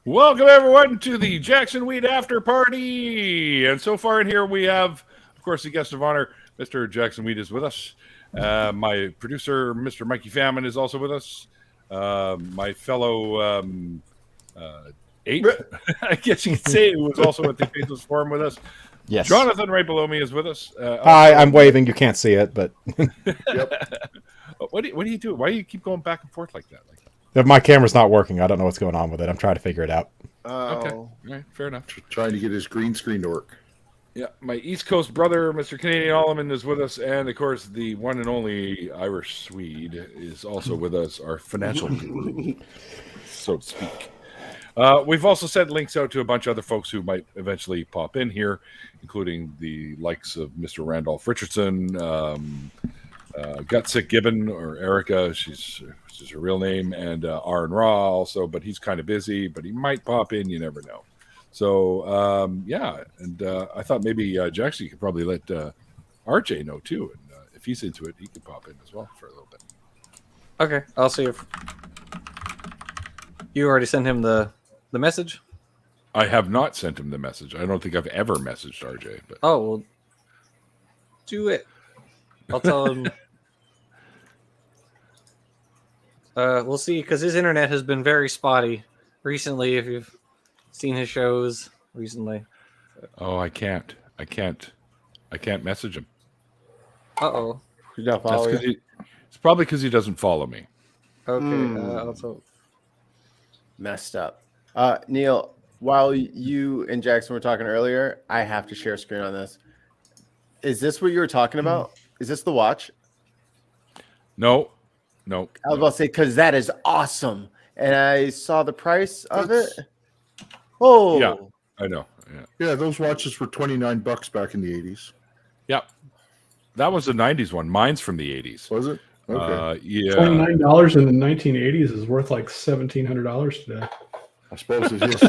Welcome, everyone, to the Jackson Weed After Party. And so far in here, we have, of course, the guest of honor, Mr. Jackson Weed is with us. My producer, Mr. Mikey Famine, is also with us. My fellow ape, I guess you could say, who was also at the Faceless Forum with us. Yes. Jonathan, right below me, is with us. Hi, I'm waving. You can't see it, but Yep. What do you do? Why do you keep going back and forth like that? if my camera's not working, I don't know what's going on with it. I'm trying to figure it out. Okay, all right, fair enough. Trying to get his green screen to work. Yeah, my East Coast brother, Mr. Canadian Alleman, is with us, and of course, the one and only Irish Swede is also with us, our financial guru, so to speak. We've also sent links out to a bunch of other folks who might eventually pop in here, including the likes of Mr. Randolf Richardson, Gutsick Gibbon, or Erica, she's her real name, and Aaron Raw also, but he's kind of busy, but he might pop in, you never know. So, yeah, and I thought maybe Jackson could probably let RJ know too, and if he's into it, he could pop in as well for a little bit. Okay, I'll see if you already sent him the message. I have not sent him the message. I don't think I've ever messaged RJ. But oh, well, do it. I'll tell him. We'll see, because his internet has been very spotty recently. If you've seen his shows recently. Oh, I can't message him. Uh-oh. He's not That's following. it's probably because he doesn't follow me. Okay. Also, Messed up. Neil, while you and Jackson were talking earlier, I have to share a screen on this. Is this what you were talking about? Is this the watch? No. I was about to say, because that is awesome. And I saw the price of it. Oh. Yeah, I know. Yeah, those watches were $29 back in the 80s. Yeah. That was the 90s one. Mine's from the 80s. Was it? Okay. Yeah. $29 in the 1980s is worth like $1,700 today. I suppose it is.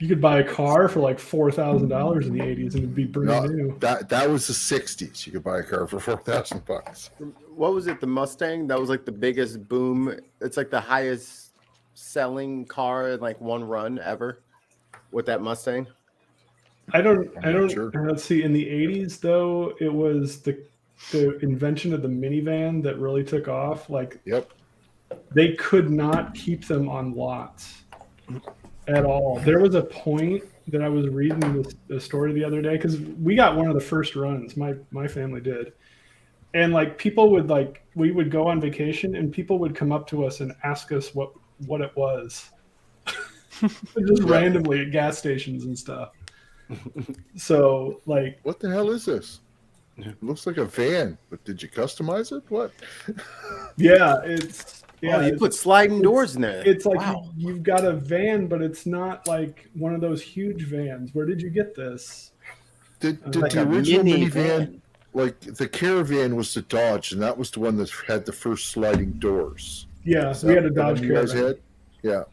You could buy a car for like $4,000 in the 80s and it'd be brand new. That was the 60s. You could buy a car for $4,000. What was it? The Mustang? That was like the biggest boom. It's like the highest selling car in like one run ever with that Mustang. I don't Sure. let's see, in the 80s though, it was the invention of the minivan that really took off. Like, Yep. they could not keep them on lots at all. There was a point that I was reading the story the other day, because we got one of the first runs. My family did. And like people would we would go on vacation and people would come up to us and ask us what it was. Just randomly at gas stations and stuff. So like, What the hell is this? It looks like a van, but did you customize it? What? yeah, it's You put sliding doors in there. It's like wow. you've got a van, but it's not like one of those huge vans. Where did you get this? Did Like the a original mini minivan, van. like the Caravan was the Dodge, and that was the one that had the first sliding doors. Yeah, Is we that had a the one Dodge you guys Caravan. had? Yeah.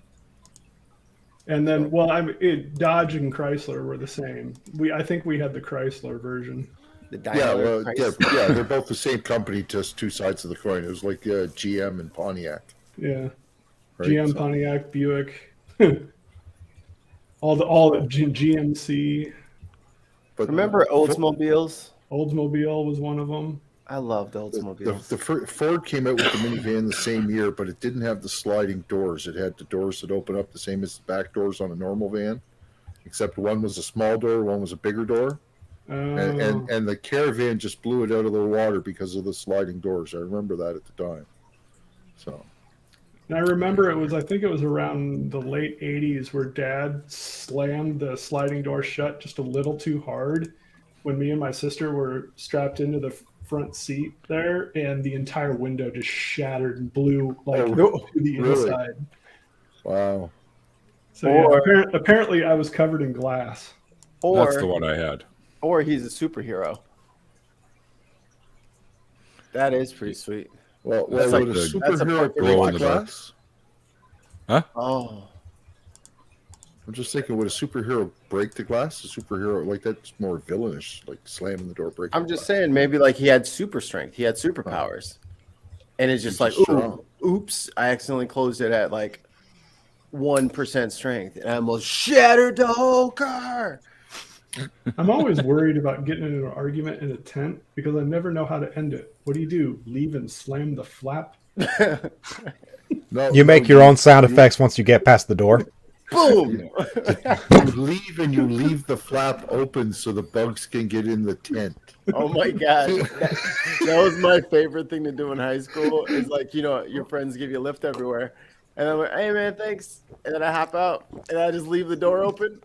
And then, Dodge and Chrysler were the same. I think we had the Chrysler version. The Yeah, Daimler well, Chrysler. yeah, they're both the same company, just two sides of the coin. It was like GM and Pontiac. Yeah, Right? GM, So- Pontiac, Buick, all the GMC. But Remember Oldsmobiles? Oldsmobile was one of them. I loved Oldsmobiles. the Ford came out with the minivan the same year, but it didn't have the sliding doors. It had the doors that open up the same as the back doors on a normal van, except one was a small door, one was a bigger door. And the Caravan just blew it out of the water because of the sliding doors. I remember that at the time. So And I remember I think it was around the late 80s where Dad slammed the sliding door shut just a little too hard when me and my sister were strapped into the front seat there, and the entire window just shattered and blew to the really? inside. wow. So apparently I was covered in glass. That's the one I had. Or he's a superhero. That is pretty sweet. Well, That's would like a the- that's a superhero perfect break glow in the the dark. glass? Oh. I'm just thinking, would a superhero break the glass? A superhero, like, that's more villainish, like slamming the door, breaking I'm the just glass. saying, maybe like he had super strength. He had superpowers. and it's just like, oops, I accidentally closed it at like 1% strength, and I almost shattered the whole car. I'm always worried about getting into an argument in a tent because I never know how to end it. What do? Leave and slam the flap? No, You make your own sound effects once you get past the door. Boom! You leave the flap open so the bugs can get in the tent. Oh my god, that was my favorite thing to do in high school. Is like, you know, your friends give you a lift everywhere, and I'm like, hey man, thanks, and then I hop out and I just leave the door open.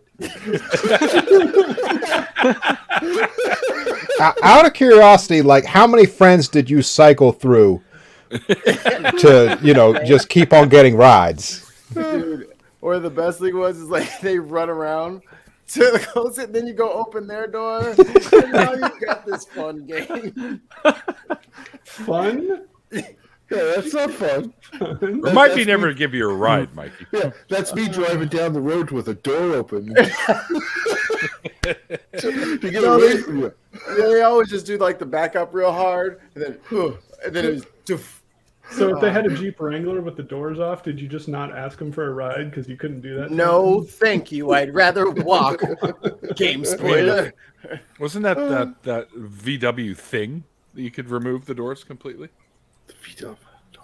Out of curiosity, like, how many friends did you cycle through to, you know, just keep on getting rides? Dude, or the best thing was is like they run around to close it, then you go open their door, and now you got this fun game. Fun? Yeah, that's not fun. Or might be never to give you a ride, Mikey. Yeah, that's me driving down the road with a door open. to get away from you. They always just do like the back up real hard, and then it was. So if they had a Jeep Wrangler with the doors off, did you just not ask them for a ride because you couldn't do that? No, thank you. I'd rather walk. Game spoiler. Wasn't that VW thing that you could remove the doors completely?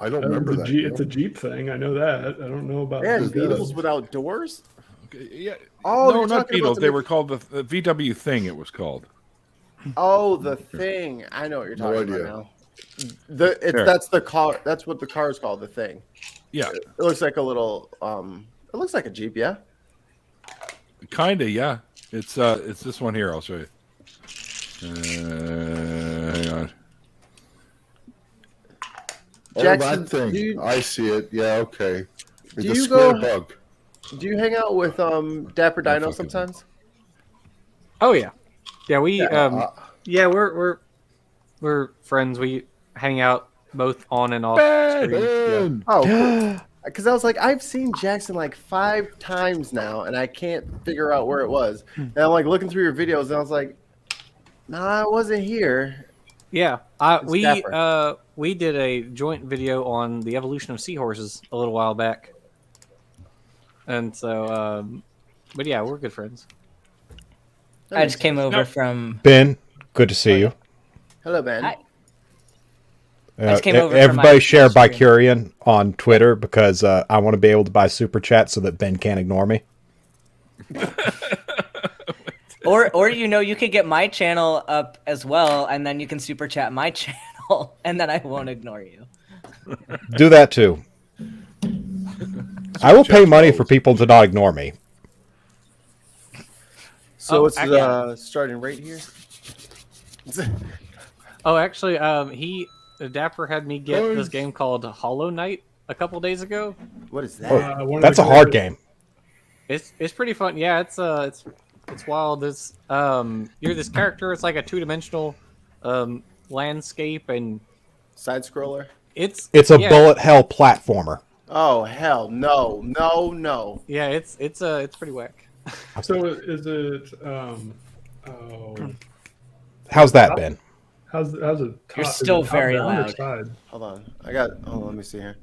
I don't remember that. It's a Jeep thing. I know that. I don't know about Yeah, the Beetles without doors? Okay, yeah. Oh, no, you're not talking about Beetles. the They were called the VW thing. It was called. Oh, the thing. I know what you're No talking idea. about now. That's the car. That's what the car is called. The thing. Yeah, It looks like a little. It looks like a Jeep. Yeah. kinda. Yeah, it's this one here. I'll show you. Hang on. Jackson, that thing. I see it. Yeah, okay. It's do a you square go- bug. Do you hang out with Dapper Dino fucking- sometimes? Oh yeah, yeah. We Yeah, yeah, we're friends. We hang out both on and off screen. Ben! Oh, cool. Because I was like, I've seen Jackson like 5 times now, and I can't figure out where it was. And I'm like looking through your videos, and I was like, nah, I wasn't here. Yeah, It's Dapper. we did a joint video on the evolution of seahorses a little while back, and so but yeah, we're good friends. I just came over No. from. Ben, good to see you. Hello, Ben. Hi. I just came over from Everybody my share stream. Bicurian on Twitter because I want to be able to buy super chat so that Ben can't ignore me. Or you could get my channel up as well, and then you can super chat my channel, and then I won't ignore you. Do that too. I will pay money for people to not ignore me. So Oh, what's actually- the starting rate here? Oh, actually, Dapper had me get this game called Hollow Knight a couple days ago. What is that? That's a hard game. It's pretty fun. Yeah, it's wild. It's you're this character. It's like a 2-dimensional landscape, and Side scroller? It's a bullet hell platformer. Oh hell no, no, no. Yeah, it's pretty whack. So is it? How's that, Ben? How's it? You're top? still Is it top, very down, or loud. side? Hold on. Hold on, let me see here.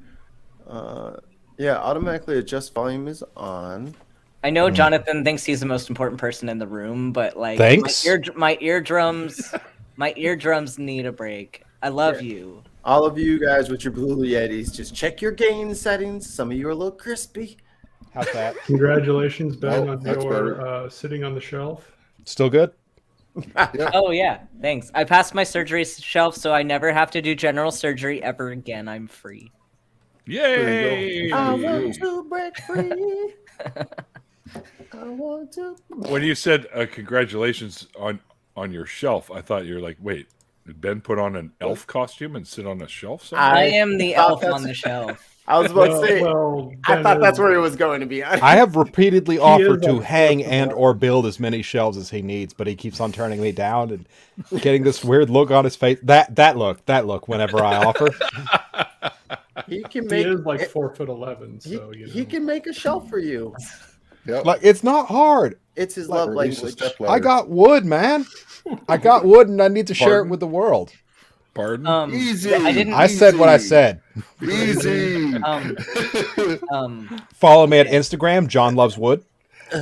Yeah, automatically adjust volume is on. I know Jonathan thinks he's the most important person in the room, but like, Thanks. my eardrums, my eardrums need a break. I love you. All of you guys with your Blue Yetis, just check your gain settings. Some of you are a little crispy. How's that? Congratulations, Ben, Oh, on that's your sitting on the shelf. Still good? Oh yeah, thanks. I passed my surgery shelf, so I never have to do general surgery ever again. I'm free. Yay! I want to break free. I want to. When you said congratulations on your shelf, I thought you were like, wait, did Ben put on an elf costume and sit on a shelf somewhere? I am the thought elf that's- on the shelf. I was about to say. I Ben thought that's is- where it was going to be. I have repeatedly offered is to a- hang and or build as many shelves as he needs, but he keeps on turning me down and getting this weird look on his face. That look whenever I offer. He can He make. is like 4'11", he, so you know. he can make a shelf for you. Yep. Like, it's not hard. It's his love Release a language. stepladder. I got wood, man. I got wood and I need to share it with the world. Pardon? Easy. I didn't. I said what I said. Easy. Follow me at Instagram, John Loves Wood. He's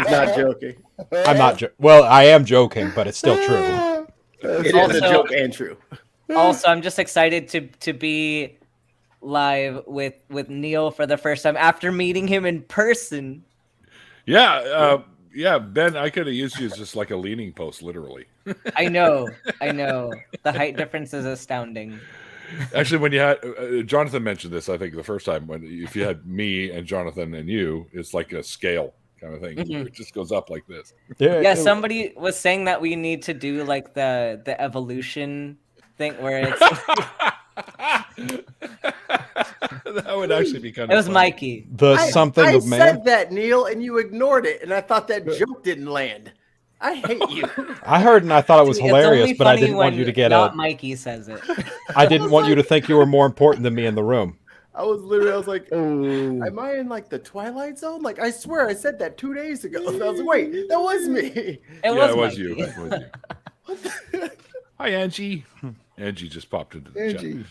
not joking. I'm not. Well, I am joking, but it's still true. It is Also- a joke and true. Also, I'm just excited to be live with Neil for the first time after meeting him in person. Yeah, Ben, I could have used you as just like a leaning post, literally. I know. The height difference is astounding. Actually, when you had Jonathan mentioned this, I think the first time if you had me and Jonathan and you, it's like a scale kind of thing. Mhm. It just goes up like this. Yeah, somebody was saying that we need to do like the evolution thing where it's That would actually be kind it of was funny. Mikey. The something I of man. said that, Neil, and you ignored it, and I thought that joke didn't land. I hate you. I heard and I thought it was It's hilarious, only but I funny didn't want when you to get not a. Mikey says it. I didn't want you to think you were more important than me in the room. I was like, Oh. am I in like the Twilight Zone? Like, I swear I said that 2 days ago. So I was like, wait, that was me. Yeah, it was Mikey. you. It was you. Hi, Angie. Angie just popped into the Angie. chat.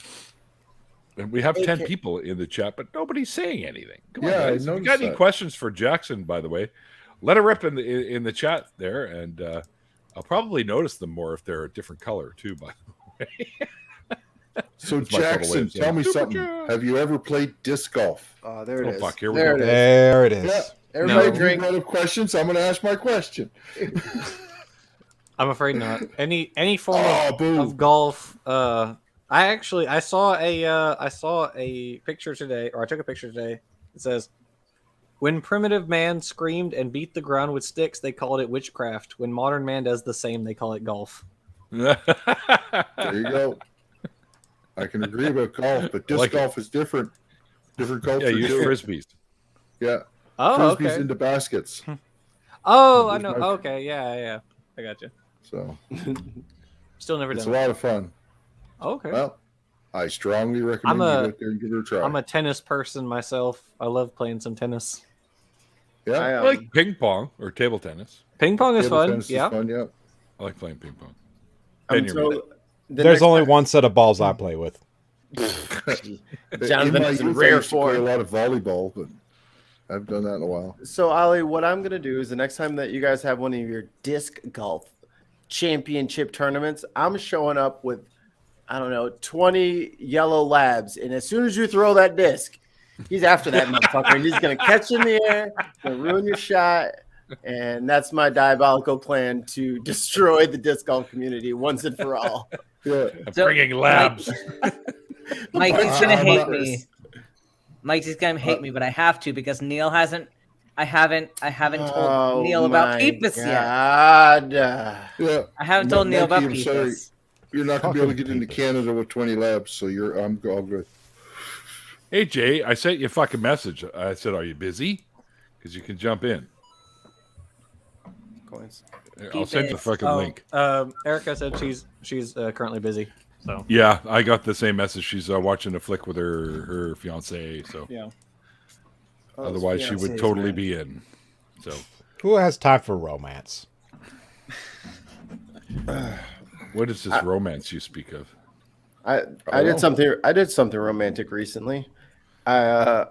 And we have 10 Okay. people in the chat, but nobody's saying anything. Come Yeah, I on, guys. If you noticed got any that. questions for Jackson, by the way, let her rip in the chat there, and I'll probably notice them more if they're a different color too. By the way, So That's my subtle way Jackson, of saying tell me Super something. Jack. Have you ever played disc golf? Oh, there it Oh, is. fuck, here we there go. it is. There it is. Yeah. Everybody You drink. run of questions. I'm going to ask my question. I'm afraid not. Any form Oh, boo. of golf. I saw a picture today, or I took a picture today. It says, "When primitive man screamed and beat the ground with sticks, they called it witchcraft. When modern man does the same, they call it golf." There you go. I can agree about golf, but disc like it. golf is different. Different culture. Yeah, use too. frisbees. Yeah. Oh, Frisbees okay. into baskets. Oh, I There's know. my- Okay, yeah. I got you. So Still never it's a done it. lot of fun. Okay. Well, I strongly recommend you go out there and give it a try. I'm a tennis person myself. I love playing some tennis. yeah. I, I like ping pong or table tennis. Ping pong is Table fun. tennis is Yeah. fun, yeah. I like playing ping pong. I'm Ben, you're told muted. the There's next only time- one set of balls I play with. Jonathan is in youth, I rare used to play a form. lot of volleyball, but I haven't done that in a while. So, Ali, what I'm going to do is the next time that you guys have one of your disc golf championship tournaments, I'm showing up with, I don't know, 20 yellow labs. And as soon as you throw that disc, he's after that motherfucker. And he's going to catch you in the air, going to ruin your shot. And that's my diabolical plan to destroy the disc golf community once and for all. Yeah. So, Bringing labs. Mikey's gonna hate Butters. me. Mikey's gonna hate me, but I have to because Neil hasn't. I haven't told Neil about Peepus yet. God. Yeah. I haven't told Neil Mikey, about I'm sorry. Peepus. You're not going to be able to get Fucking into Peepus. Canada with 20 labs, so I'm all good. Hey, Jay, I sent you a fucking message. I said, are you busy? Because you can jump in. I'll send you the fucking link. Erica said she's currently busy. So Yeah, I got the same message. She's watching a flick with her fiance, so yeah. otherwise she would totally be in. So Who has time for romance? what is this romance you speak of? I did something romantic recently. I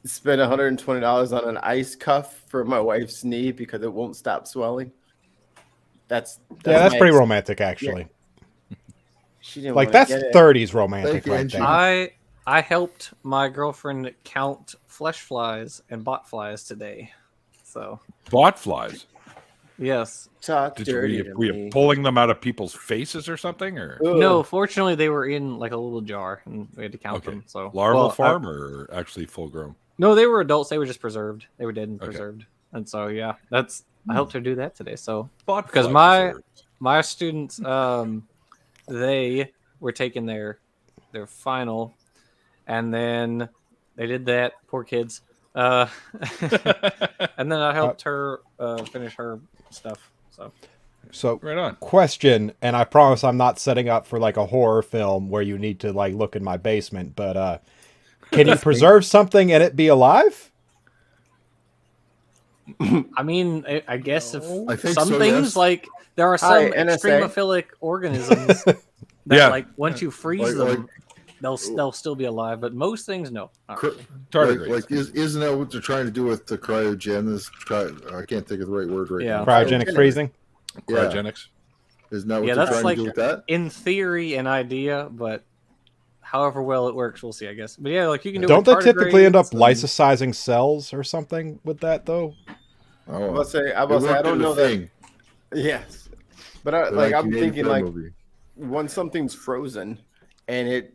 spent $120 on an ice cuff for my wife's knee because it won't stop swelling. That's That's my pretty ex- romantic, actually. She didn't Like wanna that's get it. 30s romantic Thank you, right Angie. there. I helped my girlfriend count flesh flies and bot flies today. So Bot flies. yes. Talk Did dirty you, to were you me. pulling them out of people's faces or something? Or Ugh. No, fortunately they were in like a little jar and we had to count okay, them. So larval well, farm or actually full grown? No, they were adults. They were just preserved. They were dead and Okay. preserved. And so yeah, I helped her do that today. So Bot because fly my students they were taking their final and then they did that, poor kids, and then I helped her finish her stuff. So, right on. question, and I promise I'm not setting up for like a horror film where you need to like look in my basement, but can you preserve something and it be alive? I mean, I guess if I think some so, things yes. like There are Hi, some NSA. extremophilic organisms that, Yeah. like, once you freeze Like- them, they'll still be alive. But most things, no. Not Cr- really. Tardigrades. like isn't that what they're trying to do with the cryogenesis? I can't think of the right word right Yeah. now. Cryogenic freezing. Yeah. Cryogenics. Isn't that what Yeah, they're that's trying like to do with that? in theory an idea, but however well it works, we'll see. I guess. But yeah, like you can do. it Don't they with typically end up tardigrades and- lysosizing cells or something with that though? Oh, I must say, it I worked don't in the know that. thing. Yes, but The I'm 1984 thinking like movie. when something's frozen and it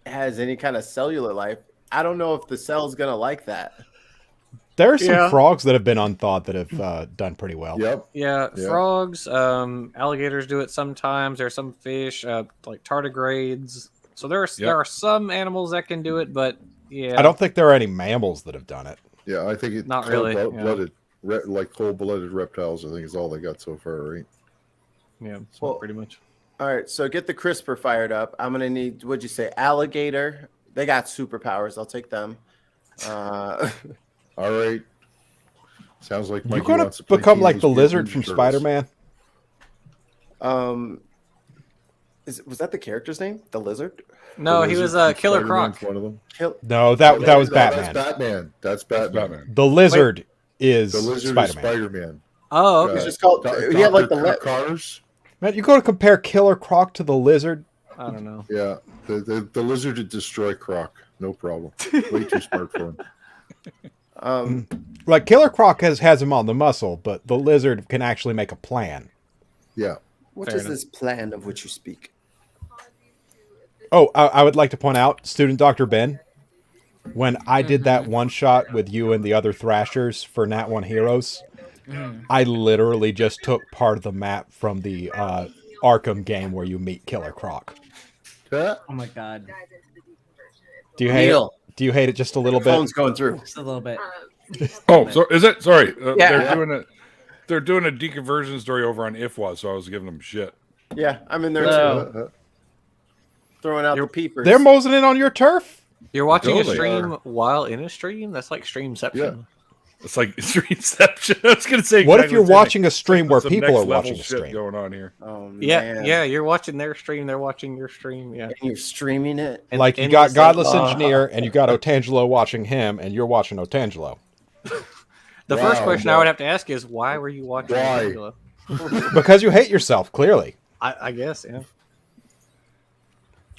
has any kind of cellular life, I don't know if the cell's gonna like that. There are some Yeah. frogs that have been unthawed that have done pretty well. Yep. Yeah, Yeah. frogs, alligators do it sometimes. There are some fish, like tardigrades. So there are some animals that can do it, but yeah, I don't think there are any mammals that have done it. Yeah, I think it's Not really, yeah. cold-blooded, like cold-blooded reptiles. I think is all they got so far, right? Yeah, Well, pretty much. All right, so get the CRISPR fired up. I'm gonna need, what'd you say, alligator? They got superpowers. I'll take them. All right. Sounds like You're Mikey gonna wants to play become like Teenage the Mutant lizard Ninja from Turtles. Spider-Man. Was that the character's name? The lizard? No, The he was lizard from Killer Spider-Man's Croc. One of them. No, that was That's Batman. Batman. That's That's Batman. Batman. The lizard is The lizard Spider-Man. is Spider-Man. Oh, okay. It's just called. He had like the cars. Man, you go to compare Killer Croc to the lizard. I don't know. Yeah, the lizard would destroy Croc. No problem. Way too smart for him. Like Killer Croc has him on the muscle, but the lizard can actually make a plan. Yeah. What Fair is enough. this plan of which you speak? Oh, I would like to point out, student Dr. Ben, when I did that one shot with you and the other Thrashers for Nat 1 Heroes, I literally just took part of the map from the Arkham game where you meet Killer Croc. Yeah. Oh my god. Do you hate it? Neil. Do you hate it just a little bit? Phone's going through. Just a little bit. Oh, so is it? Sorry, Yeah. they're doing a deconversion story over on IFWA, so I was giving them shit. Yeah, I'm in there No. too. Throwing out the peepers. They're mosing in on your turf? You're watching Totally. a stream while in a stream? That's like streamception. Yeah. It's like Streamception. I was gonna say. What if exactly you're the same watching thing. a stream where Some people next are level watching a shit stream? going on here. Oh, Yeah, man. yeah, you're watching their stream, they're watching your stream. Yeah. And you're streaming it. And- Like you and got it's Godless like, Engineer and you got Otangelo watching him and you're watching Otangelo. The first Wow, question I no. would have to ask is why were you watching Why? Angela? Because you hate yourself, clearly. I guess, yeah.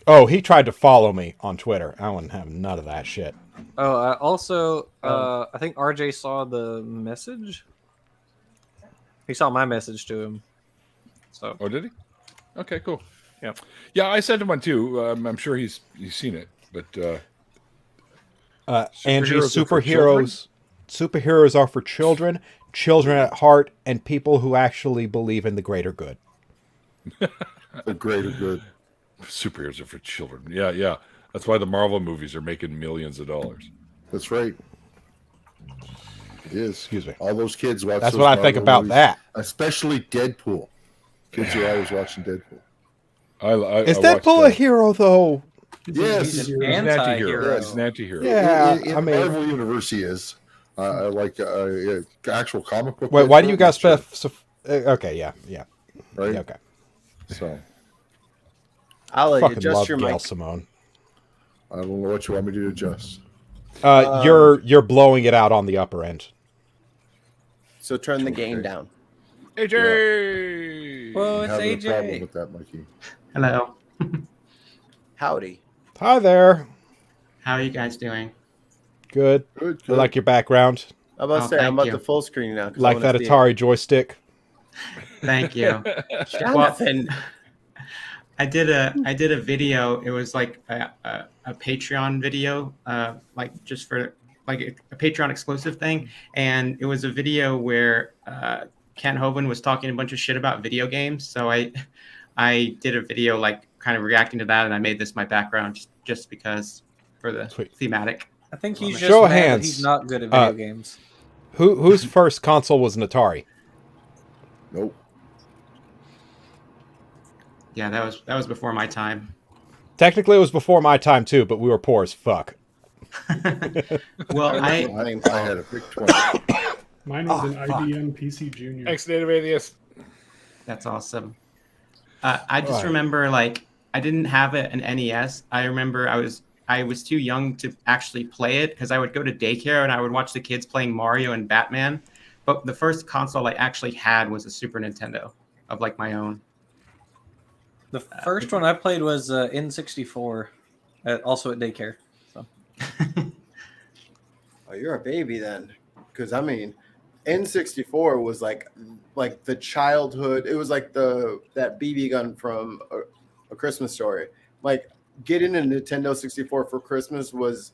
Oh, he tried to follow me on Twitter. I wouldn't have none of that shit. Oh, also, I think RJ saw the message. He saw my message to him. So Oh, did he? Okay, cool. Yeah. Yeah, I sent him one too. I'm sure he's seen it, but Angie, Superheroes are for superheroes are for children, children at heart, and people who actually believe in the greater good. The greater good. superheroes are for children. Yeah, yeah. That's why the Marvel movies are making millions of dollars. That's right. It is. Excuse me. All those kids watch. That's those what I think Marvel about movies, that. Especially Deadpool. Kids are always watching Deadpool. Is I Deadpool a watched, hero, though? Yes. He's an a He's an hero. anti-hero. Anti-hero. He's an anti-hero. Yeah, in I mean, Marvel Universe he is. Like actual comic book. wait, why do you Deadpool? guys Sure. okay, yeah. Right. Yeah, okay. So I'll let you Fucking adjust love your Gail mic. Simone. I don't know what you want me to adjust. You're blowing it out on the upper end. So turn the gain down. AJ. Whoa, it's Having a problem AJ. with that, Mikey. Hello. Howdy. Hi there. How are you guys doing? Good. Good. I Good. like your background. I'm about to Oh, say I'm thank about you. to full screen now. 'cause I Like wanna that see it. Atari joystick. Thank you. Jonathan. I did a video. It was like a Patreon video, like just for like a Patreon exclusive thing. And it was a video where Kent Hovind was talking a bunch of shit about video games. So I did a video like kind of reacting to that, and I made this my background just because for the Sweet. thematic. I think he's Show just of mad that hands. he's not good at video games. Whose first console was an Atari? Nope. Yeah, that was before my time. Technically, it was before my time too, but we were poor as fuck. Well, I had a big 20. Mine was an IBM PC Junior. Thanks, Native Atheist. That's awesome. I just Right. remember like I didn't have an NES. I remember I was too young to actually play it because I would go to daycare and I would watch the kids playing Mario and Batman. But the first console I actually had was a Super Nintendo of like my own. The first one I played was N64, also at daycare. So Oh, you're a baby then, because I mean, N64 was like the childhood. It was like that BB gun from a Christmas Story. Like getting a Nintendo 64 for Christmas was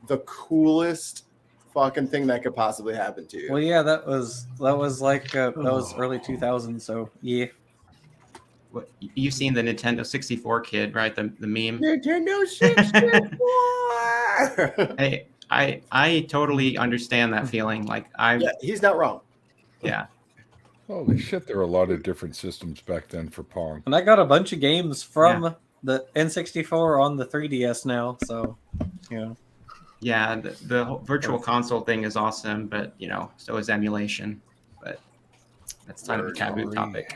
the coolest fucking thing that could possibly happen to you. well, yeah, that was like that was early 2000s. So yeah. What, you've seen the Nintendo 64 kid, right? The meme. Nintendo 64. Hey, I totally understand that feeling. Like Yeah, he's not wrong. yeah. Holy shit, there were a lot of different systems back then for Pong. And I got a bunch of games from the N64 on the 3DS now. So, you know. Yeah, the whole virtual console thing is awesome, but you know, so is emulation. But that's kind of a taboo topic.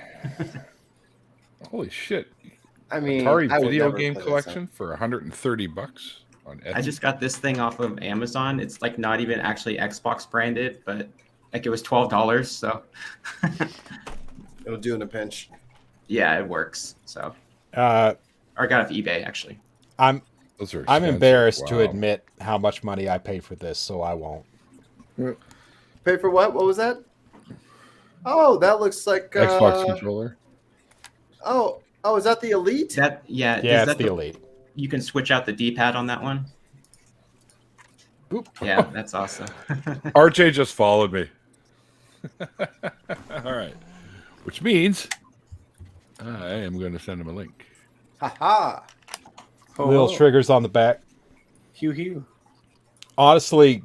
Holy shit. I mean, Atari I would video never game play that collection for $130 on Etsy. I just got this thing off of Amazon. It's like not even actually Xbox branded, but like it was $12. So It'll do in a pinch. yeah, it works. So Uh, or I got it off eBay actually. I'm Those are I'm expensive. embarrassed to Wow. admit how much money I paid for this, so I won't. Pay for what? What was that? Oh, that looks like Xbox controller. Oh, is that the Elite? That Yeah, is it's that the Elite. You can switch out the D-pad on that one. Boop. Yeah, that's awesome. RJ just followed me. All right. Which means I am going to send him a link. Haha. Little triggers on the back. Hugh. Honestly,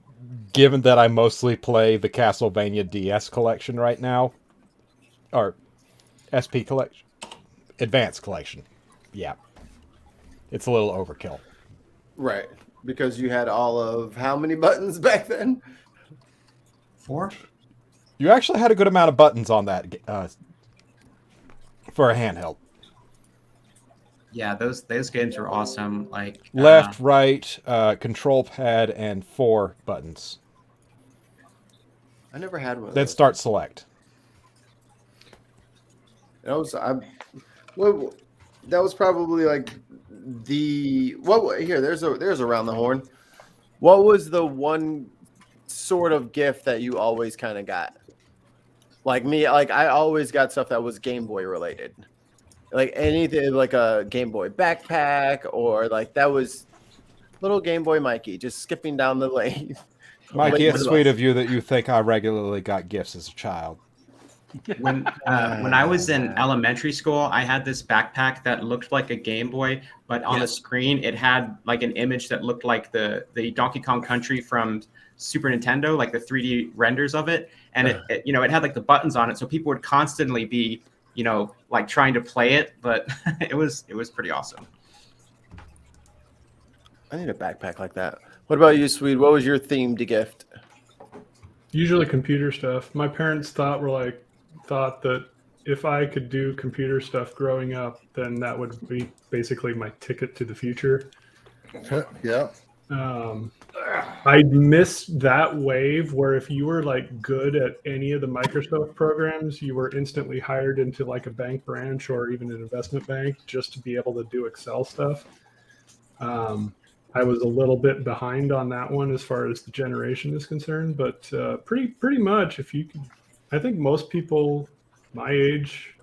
given that I mostly play the Castlevania DS collection right now, or SP collection, Advanced collection, yeah, it's a little overkill. Right. Because you had all of how many buttons back then? 4? You actually had a good amount of buttons on that for a handheld. Yeah, those games were awesome. Like Left, right, control pad, and 4 buttons. I never had one. Of Then those. start select. That was probably like there's around the horn. What was the one sort of gift that you always kind of got? Like me, like I always got stuff that was Game Boy related. Like anything like a Game Boy backpack or like that was little Game Boy Mikey just skipping down the lane. Mikey, Wait, it's sweet of you that you think I regularly got gifts as a child. when I was in elementary school, I had this backpack that looked like a Game Boy, but on the screen it had like an image that looked like the Donkey Kong Country from Super Nintendo, like the 3D renders of it, and it it had like the buttons on it, so people would constantly be like trying to play it, but it was pretty awesome. I need a backpack like that. What about you, Swede? What was your themed gift? Usually computer stuff. My parents thought that if I could do computer stuff growing up, then that would be basically my ticket to the future. Yeah. I missed that wave where if you were like good at any of the Microsoft programs, you were instantly hired into like a bank branch or even an investment bank just to be able to do Excel stuff. I was a little bit behind on that one as far as the generation is concerned, but pretty much if you could, I think most people my age,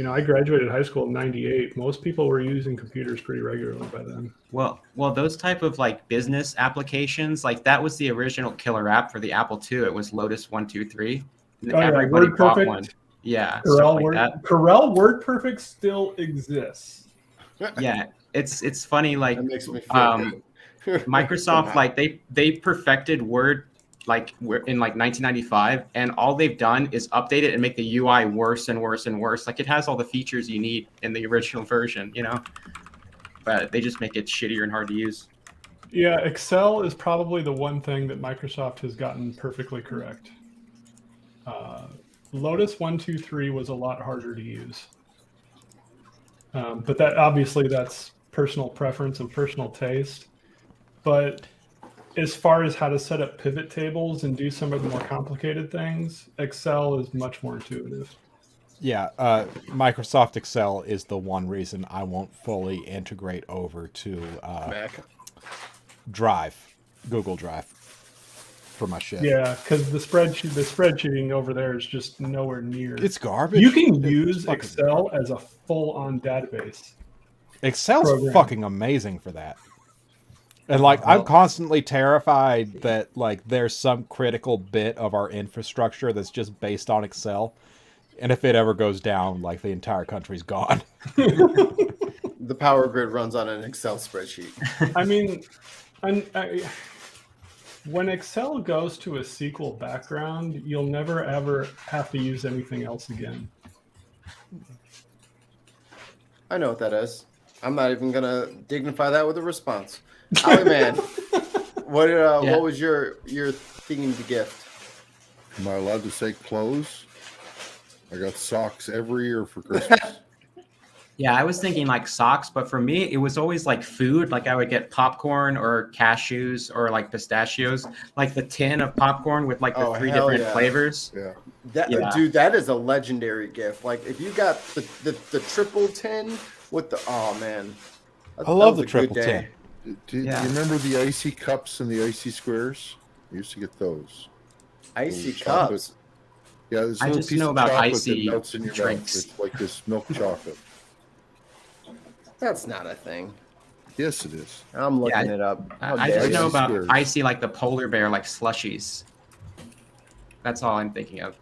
I graduated high school in '98. Most people were using computers pretty regularly by then. Well, those type of like business applications, like that was the original killer app for the Apple II. It was Lotus 123. Everybody bought WordPerfect. one. Yeah, Corel, stuff like that. Corel WordPerfect still exists. Yeah, it's funny. Like That makes me feel good. Microsoft, like they perfected Word like in like 1995, and all they've done is update it and make the UI worse and worse and worse. Like it has all the features you need in the original version, but they just make it shittier and hard to use. Yeah, Excel is probably the one thing that Microsoft has gotten perfectly correct. Lotus 123 was a lot harder to use. But that obviously that's personal preference and personal taste. But as far as how to set up pivot tables and do some of the more complicated things, Excel is much more intuitive. Yeah, Microsoft Excel is the one reason I won't fully integrate over to Mac. Google Drive, for my shit. Yeah, because the spreadsheeting over there is just nowhere near. It's garbage. You can use It's fucking Excel garbage. as a full-on database. Excel's program. fucking amazing for that. And like, I'm constantly terrified that like there's some critical bit of our infrastructure that's just based on Excel, and if it ever goes down, like the entire country's gone. The power grid runs on an Excel spreadsheet. I mean, when Excel goes to a SQL background, you'll never ever have to use anything else again. I know what that is. I'm not even gonna dignify that with a response. Ollie man, what was your themed gift? Am I allowed to say clothes? I got socks every year for Christmas. Yeah, I was thinking like socks, but for me, it was always like food. Like I would get popcorn or cashews or like pistachios, like the tin of popcorn with like the three different flavors. Yeah. Dude, that is a legendary gift. Like if you got the triple tin with the man, I love the triple tin. Do you remember the icy cups and the icy squares? I used to get those. Icy Chocolate. cups. Yeah, there's a I little just piece know of about chocolate icy that melts in your drinks. mouth. It's like this milk chocolate. That's not a thing. Yes, it is. I'm looking it up. I just know Icy about squares. icy, like the polar bear, like slushies. That's all I'm thinking of.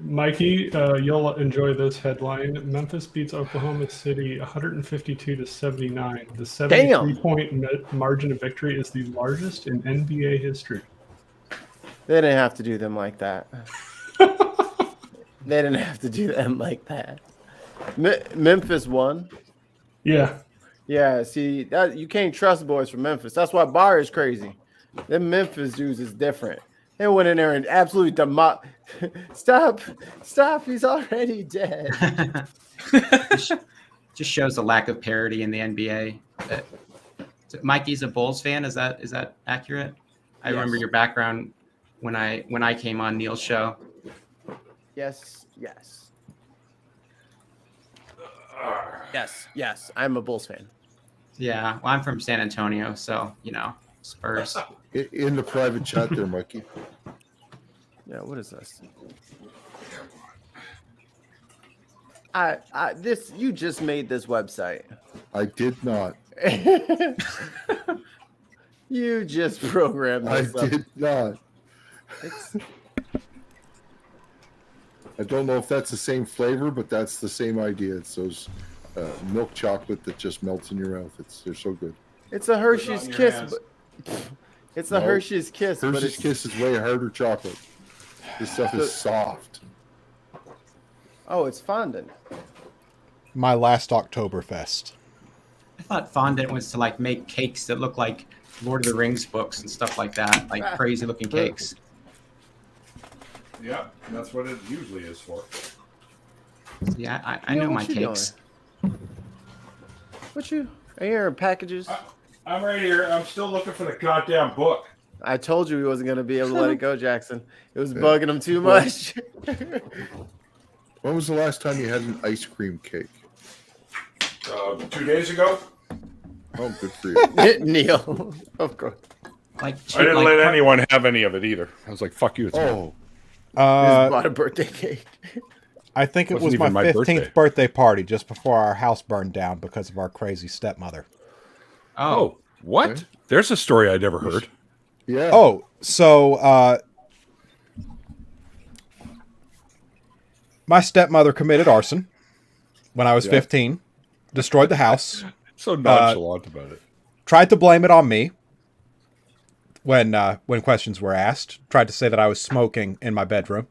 Mikey, you'll enjoy this headline. Memphis beats Oklahoma City 152-79. The 73-point margin of victory is the largest in NBA history. They didn't have to do them like that. They didn't have to do them like that. Memphis won. Yeah. Yeah, see, that you can't trust boys from Memphis. That's why Bar is crazy. Them Memphis dudes is different. They went in there and absolutely Stop, he's already dead. Just shows the lack of parity in the NBA. Mikey's a Bulls fan. Is that accurate? I remember your background when I came on Neil's show. Yes. I'm a Bulls fan. Yeah, well, I'm from San Antonio, so Spurs. In the private chat there, Mikey. Yeah, what is this? You just made this website. I did not. You just programmed this. I did not. I don't know if that's the same flavor, but that's the same idea. It's those milk chocolate that just melts in your mouth. They're so good. It's a Hershey's Kiss. It's a Hershey's Kiss. Hershey's Kiss is way harder chocolate. This stuff is soft. Oh, it's fondant. My last Oktoberfest. I thought fondant was to like make cakes that look like Lord of the Rings books and stuff like that, like crazy looking cakes. Yeah, that's what it usually is for. Yeah, I know my cakes. What you? Are you hearing packages? I'm right here. I'm still looking for the goddamn book. I told you he wasn't going to be able to let it go, Jackson. It was bugging him too much. When was the last time you had an ice cream cake? 2 days ago. Oh, good for you. Neil, of course. Like I didn't let anyone have any of it either. I was like, "Fuck you." It's mine. Bought a birthday cake. I think it was Wasn't my even my 15th birthday party just before our house burned down because of our crazy stepmother. Oh, what? Okay. There's a story I never heard. Yeah. Oh, so my stepmother committed arson when I was 15, destroyed the house, So nonchalant about it. tried to blame it on me when questions were asked, tried to say that I was smoking in my bedroom.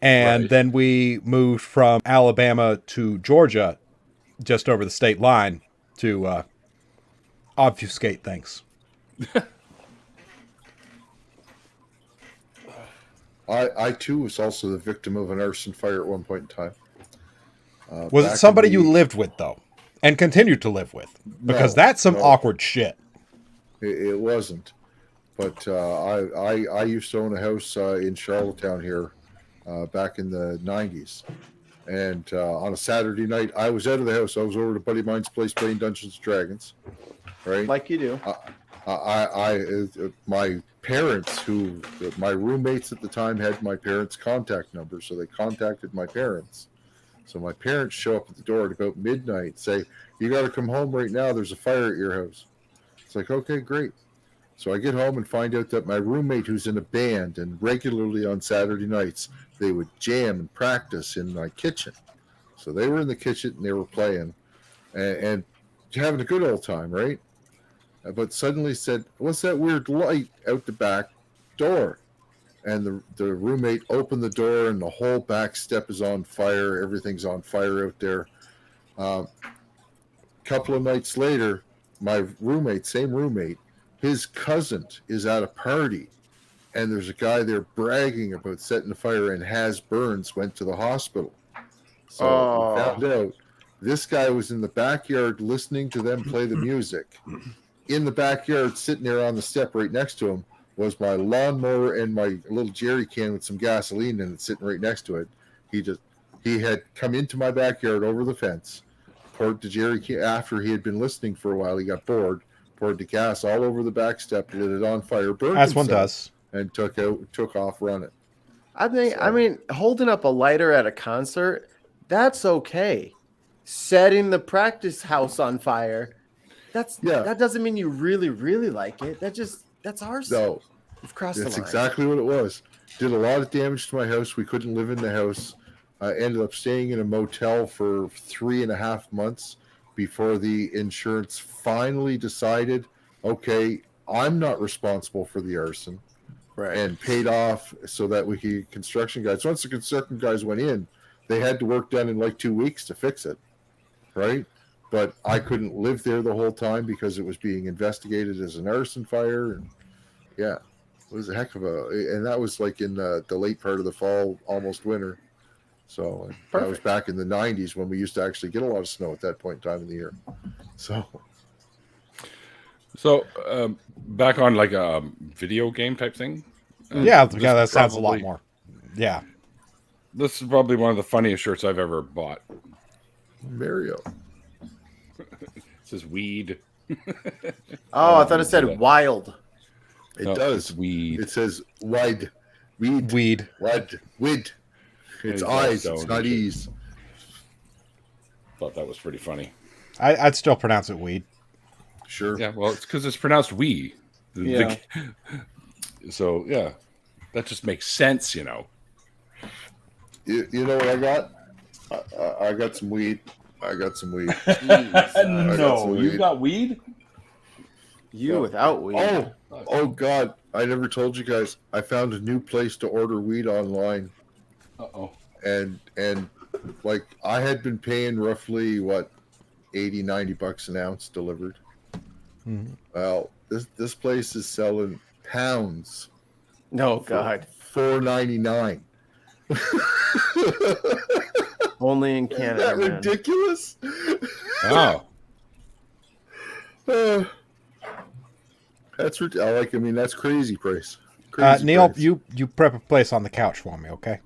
And then we moved from Alabama to Georgia, just over the state line, to obfuscate things. I too was also the victim of an arson fire at one point in time. Was Back it in somebody the- you lived with, though? And continued to live with? Because No, that's some no. awkward shit. It wasn't. But I used to own a house in Charlottetown here back in the 90s. And on a Saturday night, I was out of the house. I was over at a buddy of mine's place playing Dungeons and Dragons. Right? Like you do. My parents, my roommates at the time had my parents' contact number, so they contacted my parents. So my parents show up at the door at about midnight, say, "You got to come home right now. There's a fire at your house." It's like, okay, great. So I get home and find out that my roommate, who's in a band, and regularly on Saturday nights, they would jam and practice in my kitchen. So they were in the kitchen and they were playing and having a good old time, right? But suddenly said, "What's that weird light out the back door?" And the roommate opened the door and the whole back step is on fire. Everything's on fire out there. Couple of nights later, my roommate, same roommate, his cousin is at a party, and there's a guy there bragging about setting the fire and has burns, went to the hospital. So we found out this guy was in the backyard listening to them play the music. In the backyard, sitting there on the step right next to him, was my lawnmower and my little jerry can with some gasoline in it sitting right next to it. He had come into my backyard over the fence, poured the jerry can after he had been listening for a while. He got bored, poured the gas all over the back step, lit it on fire, burned As one himself, does. and took off running. I mean, holding up a lighter at a concert, that's okay. Setting the practice house on fire, that doesn't mean you really, really like it. That's arson. No, You've crossed the that's line. exactly what it was. Did a lot of damage to my house. We couldn't live in the house. I ended up staying in a motel for 3.5 months before the insurance finally decided, okay, I'm not responsible for the arson. Right. And paid off so that we could get construction guys. Once the construction guys went in, they had the work done in like 2 weeks to fix it. Right? But I couldn't live there the whole time because it was being investigated as an arson fire. And yeah, it was a heck of and that was like in the late part of the fall, almost winter. So that was back in the 90s when we used to actually get a lot of snow at that point in time of the year. So back on like a video game type thing. That sounds a lot more. Yeah. This is probably one of the funniest shirts I've ever bought. Mario. It says weed. Oh, I thought it said wild. It No, does. it's weed. It says wide. Weed. Wide. Weed. It's eyes. It's not ease. Thought that was pretty funny. I'd still pronounce it weed. Sure. Yeah, well, it's because it's pronounced we. Yeah. So yeah, that just makes sense, you know. You know what I got? I got some weed. I got some weed. got weed? You without weed. Oh God! I never told you guys. I found a new place to order weed online. Uh-oh. And like I had been paying roughly what, $80-$90 an ounce delivered. Mm-hmm. Well, this place is selling pounds. No, God. $4.99. Only in Canada. Isn't that man. ridiculous? Wow. That's I mean that's crazy price. Neil, price. you prep a place on the couch for me, okay?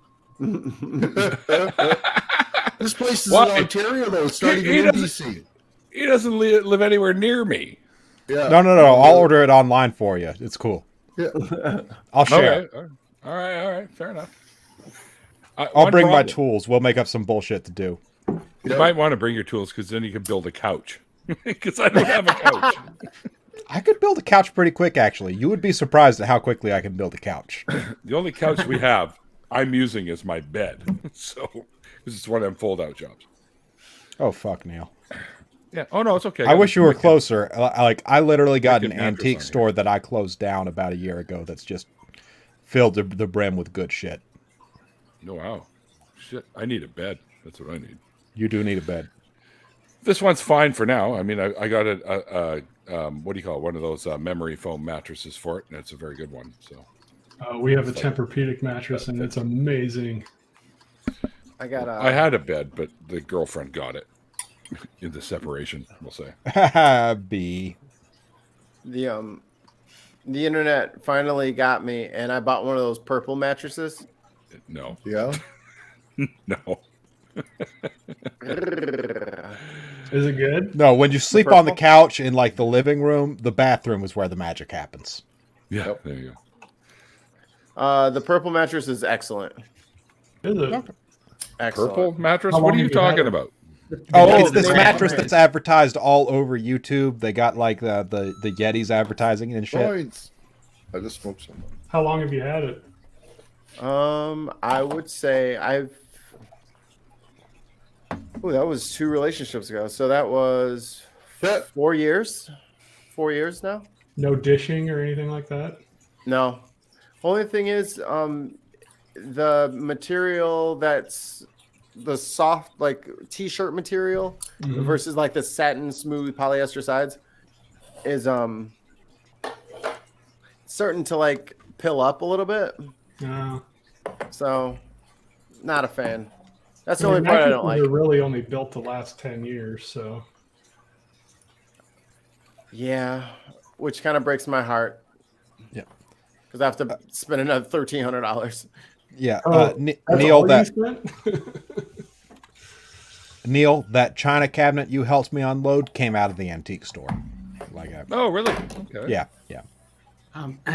This place is Why? in Ontario though. It's not He even in doesn't- BC. He doesn't live anywhere near me. Yeah. No. I'll order it online for you. It's cool. Yeah. I'll share. Okay. All right. Fair enough. I'll One bring my problem. tools. We'll make up some bullshit to do. You might want to bring your tools because then you can build a couch. Because I don't have a couch. I could build a couch pretty quick, actually. You would be surprised at how quickly I can build a couch. The only couch we have, I'm using as my bed. So, because it's one of them fold-out jobs. Oh, fuck, Neil. Yeah. Oh no, it's okay. I wish you were closer. I literally got an Wicked mattress antique on store that I closed down about a year ago that's just filled the brim with good shit. Oh, wow. Shit, I need a bed. That's what I need. You do need a bed. This one's fine for now. I mean, I got a what do you call it? One of those memory foam mattresses for it, and it's a very good one. So We have a Tempur-Pedic mattress, and it's amazing. I got I had a bed, but the girlfriend got it in the separation. We'll say. B. the internet finally got me, and I bought one of those purple mattresses. No, Yeah. no. Is it good? No, when you sleep on the purple? couch in like the living room, the bathroom is where the magic happens. Yeah, Yep. there you go. The purple mattress is excellent. Is it? Excellent. Purple mattress? How What long are you have you had talking it? about? Oh, Yeti's it's this the mattress brand. that's advertised all over YouTube. They got like the Yeti's advertising and shit. Points. I just smoked some. How long have you had it? I would say I've. Oh, that was 2 relationships ago. So that was 4 years. 4 years now. No dishing or anything like that? No. Only thing is, the material that's the soft, like t-shirt material Mhm. versus like the satin smooth polyester sides is starting to like pill up a little bit. No. So, not a fan. That's the I mean, only part I don't mattresses like. are really only built to last 10 years, so. Yeah, which kind of breaks my heart. Yeah. Because I have to spend another $1,300. Yeah, Oh, That's Neil, all you that spent? Neil, that china cabinet you helped me unload came out of the antique store. Like, Oh, really? Okay. yeah.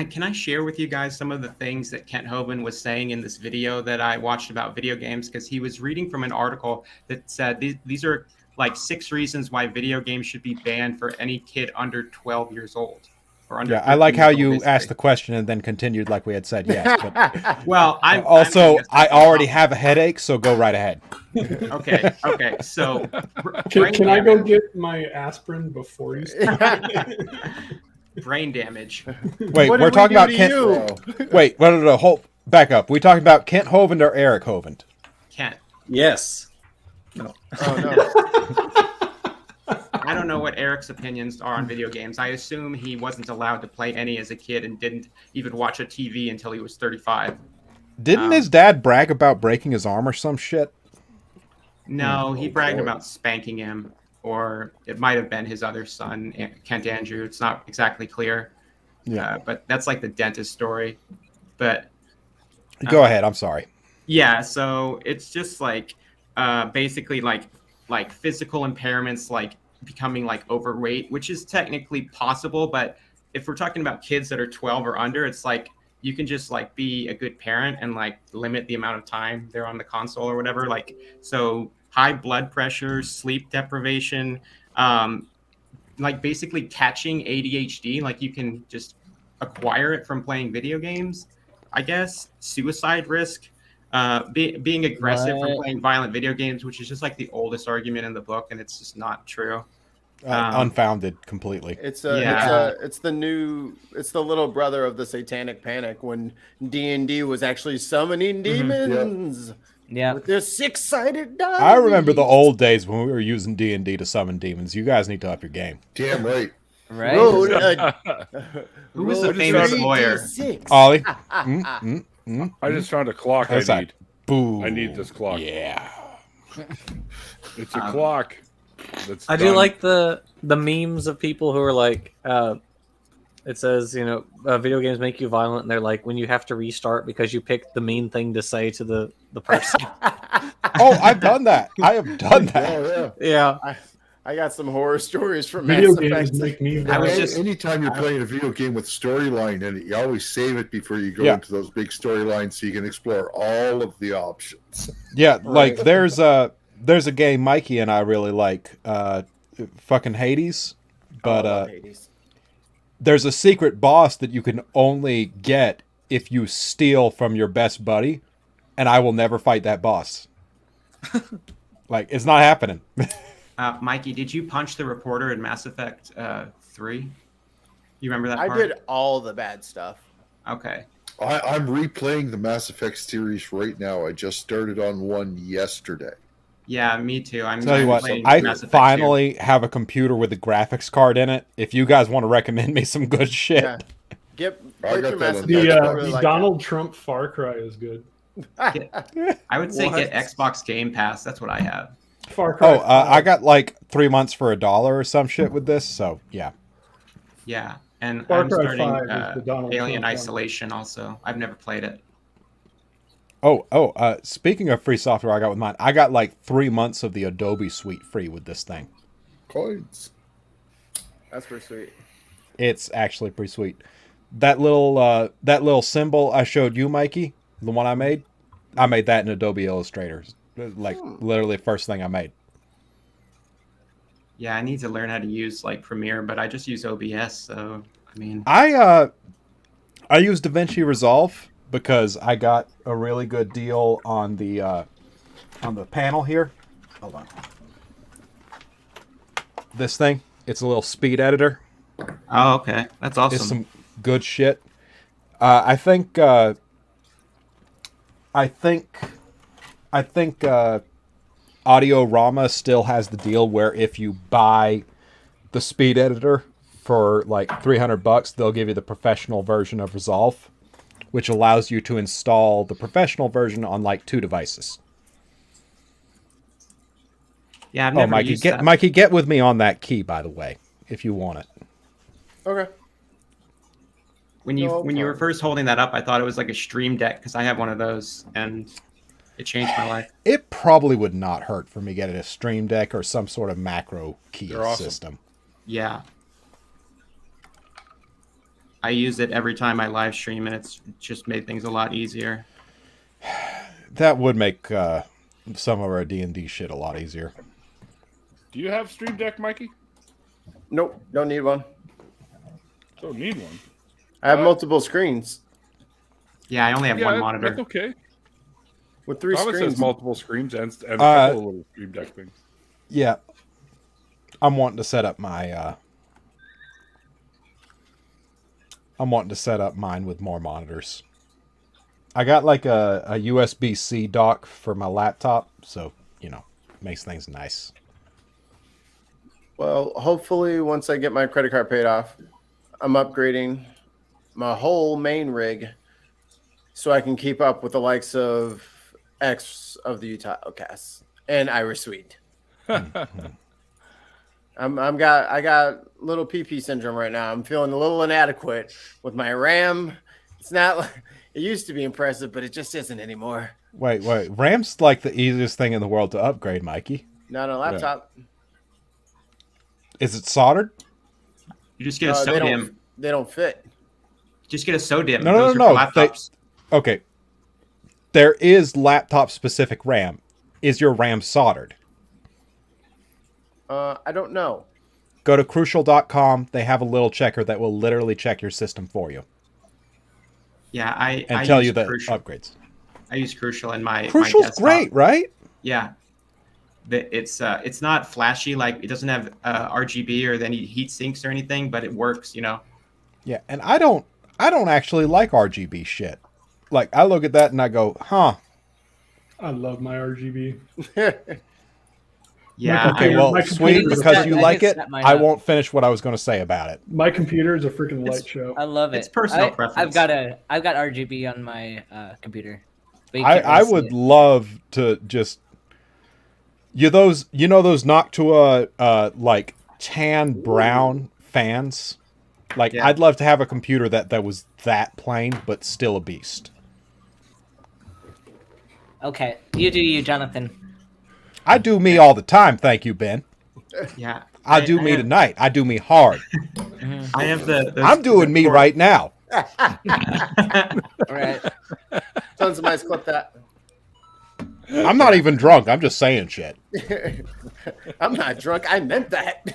Can I share with you guys some of the things that Kent Hovind was saying in this video that I watched about video games? Because he was reading from an article that said these are like 6 reasons why video games should be banned for any kid under 12 years old. Or under Yeah, I like how 13 years old, you basically. asked the question and then continued like we had said yes. But Well, also, I already have a headache, so go right ahead. Okay. So, Can I go get my aspirin before you start? brain damage? Wait, What we're did talking we about do to Kent. you? Wait, no. Hold back up. We talking about Kent Hovind or Eric Hovind? Kent. Yes. Oh, no. I don't know what Eric's opinions are on video games. I assume he wasn't allowed to play any as a kid and didn't even watch a TV until he was 35. Didn't his dad brag about breaking his arm or some shit? No, he bragged boy. about spanking him, or it might have been his other son, Kent Andrew. It's not exactly clear. Yeah. But that's like the dentist story. But Go ahead. I'm sorry. yeah, so it's just like basically like physical impairments, like becoming like overweight, which is technically possible. But if we're talking about kids that are 12 or under, it's like you can just like be a good parent and like limit the amount of time they're on the console or whatever. Like, so high blood pressure, sleep deprivation, like basically catching ADHD, like you can just acquire it from playing video games, I guess. Suicide risk, being aggressive from What? playing violent video games, which is just like the oldest argument in the book, and it's just not true. Unfounded completely. It's Yeah. it's the little brother of the Satanic Panic when D&D was actually summoning demons Yeah. with their 6-sided dice. I remember the old days when we were using D&D to summon demons. You guys need to up your game. Damn right. Right. Roll Who was the roll famous 3d6. lawyer? Ollie? I just found a clock I How's that? need. Boo. I need this clock. Yeah. It's a clock. That's I do done. like the memes of people who are like, it says, video games make you violent, and they're like, when you have to restart because you picked the mean thing to say to the person. Oh, I've done that. I have done that. Oh, yeah. Yeah. I got some horror stories from Video Mass games Effect. make me I was violent. just- Anytime you're playing a video game with storyline in it, you always save it before you go Yeah. into those big storylines so you can explore all of the options. Yeah, like there's a game Mikey and I really like, fucking Hades, but Oh, I love Hades. there's a secret boss that you can only get if you steal from your best buddy, and I will never fight that boss. Like, it's not happening. Mikey, did you punch the reporter in Mass Effect 3? You remember that I part? did all the bad stuff. Okay. I'm replaying the Mass Effect series right now. I just started on one yesterday. Yeah, me too. I'm Tell you what, playing I Mass Effect 2. finally have a computer with a graphics card in it. If you guys want to recommend me some good shit, Yeah. Put got your that on message. the I The, really the like Donald Trump Far Cry is good. that. I would say What? get Xbox Game Pass. That's what I have. Far Cry. Oh, I got like 3 months for $1 or some shit with this. So yeah. Yeah, and Far I'm Cry starting 5 is the Donald Alien Trump one. Isolation also. I've never played it. Speaking of free software I got with mine, I got like 3 months of the Adobe suite free with this thing. Coins. That's pretty sweet. It's actually pretty sweet. That little symbol I showed you, Mikey, the one I made that in Adobe Illustrator. Like literally the first thing I made. Yeah, I need to learn how to use like Premiere, but I just use OBS. So I mean, I use DaVinci Resolve because I got a really good deal on the panel here. Hold on. This thing, it's a little speed editor. oh okay, that's awesome. It's some good shit. I think Audiorama still has the deal where if you buy the speed editor for like $300, they'll give you the professional version of Resolve, which allows you to install the professional version on like 2 devices. Yeah, I've never Mikey, used that. Mikey, get with me on that key, by the way, if you want it. Okay. When you No when you were problem. first holding that up, I thought it was like a Stream Deck because I have one of those, and it changed my life. It probably would not hurt for me getting a Stream Deck or some sort of macro key They're awesome. system. Yeah. I use it every time I live stream, and it's just made things a lot easier. That would make some of our D&D shit a lot easier. Do you have Stream Deck, Mikey? Nope. Don't need one. Don't need one. I have multiple screens Yeah, I only have one monitor. That's okay. with 3 Thomas screens. has multiple screens and a couple of little Stream Deck things. Yeah. I'm wanting to set up my mine with more monitors. I got like a USB-C dock for my laptop, so, makes things nice. Well, hopefully, once I get my credit card paid off, I'm upgrading my whole main rig so I can keep up with the likes of X of the Utah Outcasts and Irish Swede. I got little PP syndrome right now. I'm feeling a little inadequate with my RAM. It's not like it used to be impressive, but it just isn't anymore. Wait. RAM's like the easiest thing in the world to upgrade, Mikey. Not on a laptop. Is it soldered? You just get a They SODIMM. don't fit. Just get a SODIMM. No. Those are for laptops. Okay. There is laptop-specific RAM. Is your RAM soldered? I don't know. Go to crucial.com. They have a little checker that will literally check your system for you Yeah, and I tell use you the Crucial. upgrades. I use Crucial in my Crucial's desktop. great, right? Yeah, it's not flashy, like it doesn't have RGB or any heat sinks or anything, but it works. Yeah, and I don't actually like RGB shit. Like I look at that and I go, huh. I love my RGB. Yeah. Okay, I- well, my sweet, computer- because you I like just it, set mine I up. won't finish what I was going to say about it. My computer is a freaking light show. I love it. It's personal I've preference. got RGB on my computer. But you can't I really see would it. love to just those Noctua like tan brown fans. Like Yeah. I'd love to have a computer that was that plain but still a beast. Okay, you do you, Jonathan. I do me all the time, thank you, Ben. Yeah. I do me tonight. I do me hard. I have those I'm doing me right now. All right. Tons of mice clip that. I'm not even drunk. I'm just saying shit. I'm not drunk. I meant that.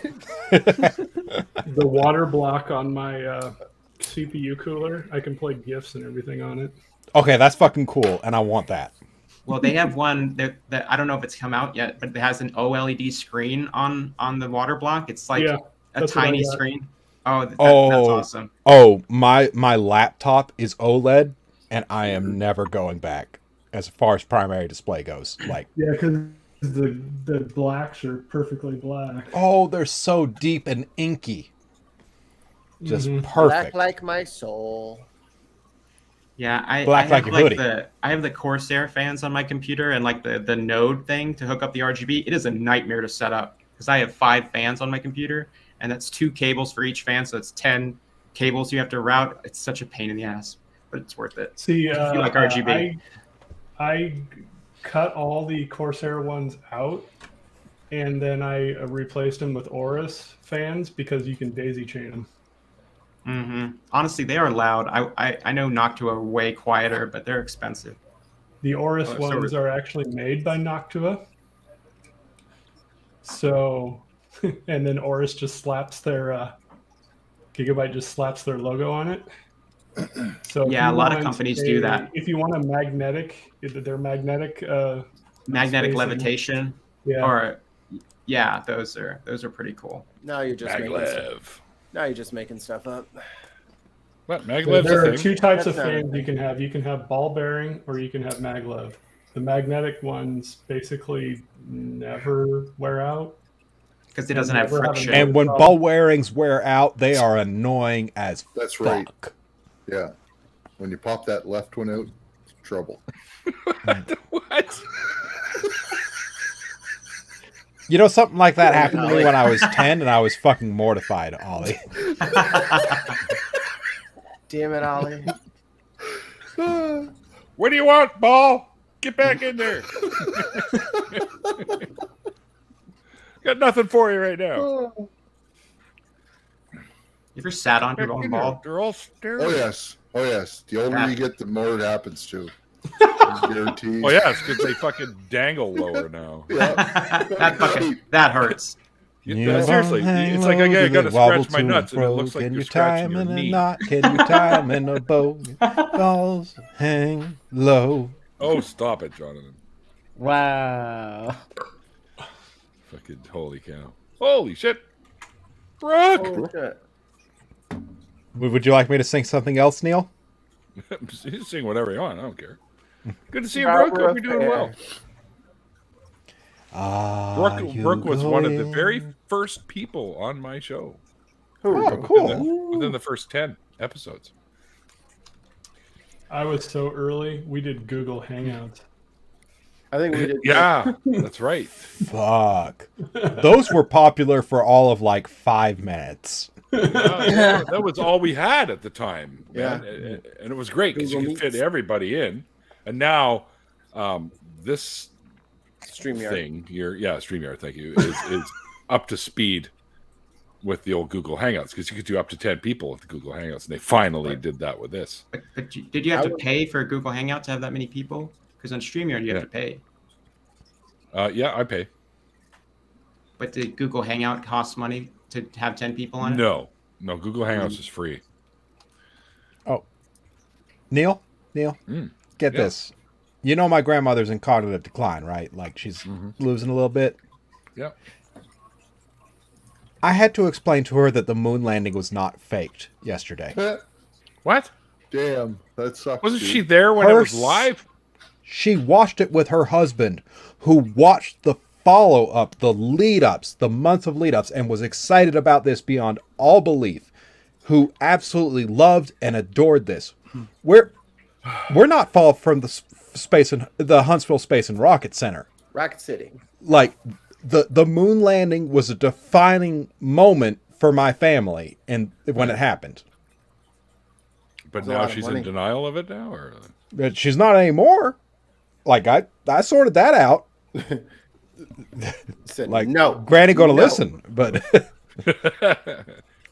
The water block on my CPU cooler, I can play GIFs and everything on it. Okay, that's fucking cool, and I want that. Well, they have one that I don't know if it's come out yet, but it has an OLED screen on the water block. It's like Yeah, a that's what I tiny got. screen. Oh, that's Oh. awesome. Oh, my laptop is OLED, and I am never going back as far as primary display goes. Like, Yeah, because the blacks are perfectly black. oh, they're so deep and inky. just Mhm. perfect. Black like my soul. Yeah, Black I like have a hoodie. I have the Corsair fans on my computer, and like the node thing to hook up the RGB. It is a nightmare to set up because I have 5 fans on my computer, and that's 2 cables for each fan, so it's 10 cables you have to route. It's such a pain in the ass, but it's worth it. See, If you like RGB. I cut all the Corsair ones out, and then I replaced them with Aorus fans because you can daisy chain them. Honestly, they are loud. I know Noctua are way quieter, but they're expensive. The Aorus Oh, so ones are actually made by Noctua. So, and then Aorus just slaps their Gigabyte just slaps their logo on it. So if Yeah, you a lot of want companies do that. If you want a magnetic, their magnetic Magnetic spacing. levitation, Yeah. or yeah, those are pretty cool. Now you're just making stuff up. What maglev's There a are thing? 2 types of That's not a fans you can have. You can have ball bearing or you can have maglev. The magnetic ones basically never wear out. Because it doesn't have Never have friction. And when ball wearings wear out, they are annoying as That's fuck. right. Yeah. When you pop that left one out, it's trouble. What? You know, something like that happened to me when I was 10, and I was fucking mortified, Ollie. Damn it, Ollie. What do you want, ball? Get back in there. Got nothing for you right now. You ever sat on your Back own in there. ball? They're all staring. Oh yes. Oh yes. The older you get, the more it happens to. Guaranteed. Oh yeah, it's because they fucking dangle lower now. That hurts. Seriously, it's like I gotta scratch my nuts, and it looks like Can you're you tie scratching him your in a knee. knot? Can you tie him in a bow? Balls hang low. Oh, stop it, Jonathan! Wow. Fucking holy cow! Holy shit, Brooke! Oh, shit. Would you like me to sing something else, Neil? You sing whatever you want. I don't care. Good to see you, Barbara Brooke. Hope you're doing well. Brooke was one of the very first people on my show. Oh, cool. Within the first 10 episodes. I was so early. We did Google Hangouts. I think we did. Yeah, that's right. Fuck. Those were popular for all of like 5 minutes. That was all we had at the time. Yeah. Man. And it was great because you Google could fit Meets. everybody in. And now this StreamYard. thing here, StreamYard, thank you, is up to speed with the old Google Hangouts because you could do up to 10 people with the Google Hangouts, and they finally did that with this. But did you have to pay for Google Hangout to have that many people? Because on StreamYard you have to pay. Yeah, I pay. But did Google Hangout cost money to have 10 people on it? No, Google Hangouts is free. Oh. Neil, get this. You know my grandmother's in cognitive decline, right? Like she's losing a little bit. Yep. I had to explain to her that the moon landing was not faked yesterday. What? Damn, that sucks. Wasn't dude. she there when it was live? She watched it with her husband, who watched the follow-up, the lead-ups, the months of lead-ups, and was excited about this beyond all belief, who absolutely loved and adored this. We're not far from the Huntsville Space and Rocket Center. Rocket City. Like, the moon landing was a defining moment for my family and when it happened. But That's a now lot of she's money. in denial of it now? Or But she's not anymore. Like, I sorted that out. Said, Like, no. Granny gonna No. listen, but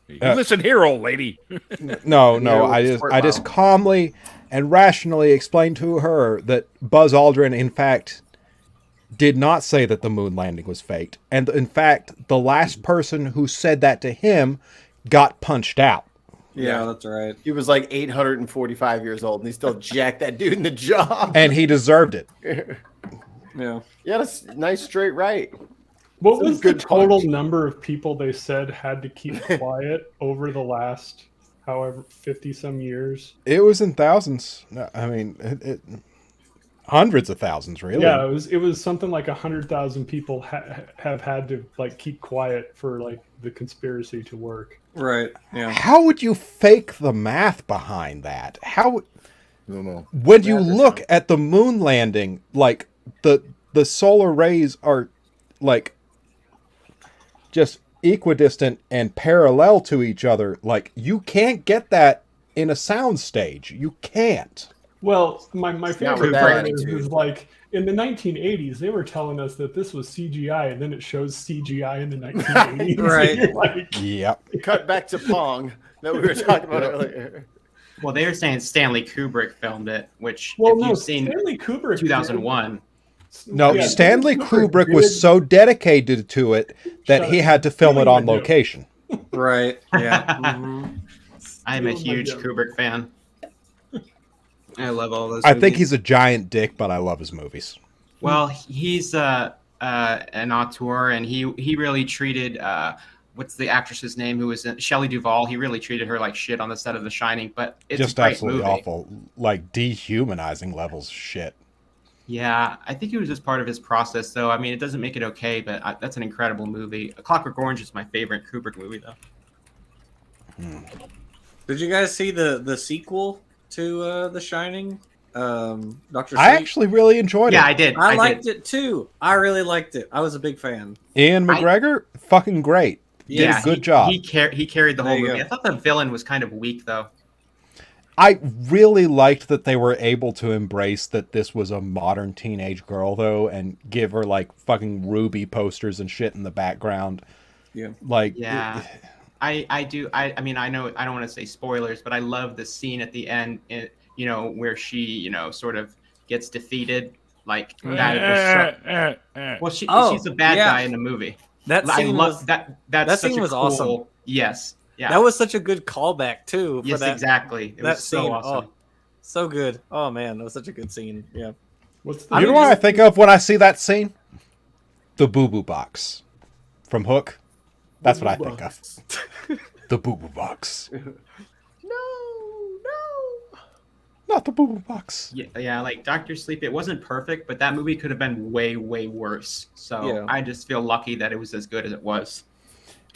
listen here, old lady. no, Yeah, I just calmly and rationally explained to her that Buzz Aldrin, in fact, did not say that the moon landing was faked, and in fact, the last person who said that to him got punched out. Yeah, that's right. He was like 845 years old, and he still jacked that dude in the jaw. And he deserved it. Yeah. Yeah, that's nice straight right. What That's a was the good total punch. number of people they said had to keep quiet over the last, however, 50 some years? It was in thousands. I mean, hundreds of thousands, really. Yeah, it was something like 100,000 people have had to like keep quiet for like the conspiracy to work. Right. Yeah. How would you fake the math behind that? How I don't know. when you look at the moon landing, like the solar rays are like just equidistant and parallel to each other. Like you can't get that in a sound stage. You can't. Well, my not favorite with that part attitude. is like in the 1980s, they were telling us that this was CGI, and then it shows CGI in the 1980s. Right. And you're like, Yep. Cut back to Pong that we were talking about earlier. Well, they were saying Stanley Kubrick filmed it, which well, if no, you've seen Stanley Kubrick. 2001. No, Yeah, Stanley Kubrick did- was so dedicated to it that Shut he up. had to film it Stealing on my joke. location. Right. Yeah. I'm a Stealing my huge joke. Kubrick fan. I love all those. I think movies. he's a giant dick, but I love his movies. Well, he's an auteur, and he really treated what's the actress's name who was in Shelley Duvall. He really treated her like shit on the set of The Shining, but it's Just a great absolutely movie. awful, like dehumanizing levels of shit. Yeah, I think it was just part of his process, though. I mean, it doesn't make it okay, but that's an incredible movie. A Clockwork Orange is my favorite Kubrick movie, though. Did you guys see the sequel to The Shining? Dr. I Sleep? actually really enjoyed Yeah, it. I did. I did. liked it too. I really liked it. I was a big fan. Ian McGregor, fucking great. Did a good job. He carried the There whole you movie. go. I thought the villain was kind of weak, though. I really liked that they were able to embrace that this was a modern teenage girl, though, and give her like fucking Ruby posters and shit in the background. Yeah. Like, Yeah. I do. I mean, I know I don't want to say spoilers, but I love the scene at the end, where she, sort of gets defeated. Like that. Well, she's a bad yeah. guy in the movie. That I scene love was that. that That's such scene a was cool, awesome. Yes. Yeah. That was such a good callback too. For yes, that, exactly. It that was so scene. awesome. Oh, so good. Oh man, that was such a good scene. Yeah. What's the you know what I think of when I see that scene? The Boo Boo Box from Hook. That's what I think of. The Boo Boo Box. Not the Boo Boo Box. Yeah, like Dr. Sleep, it wasn't perfect, but that movie could have been way, way worse. So Yeah. I just feel lucky that it was as good as it was.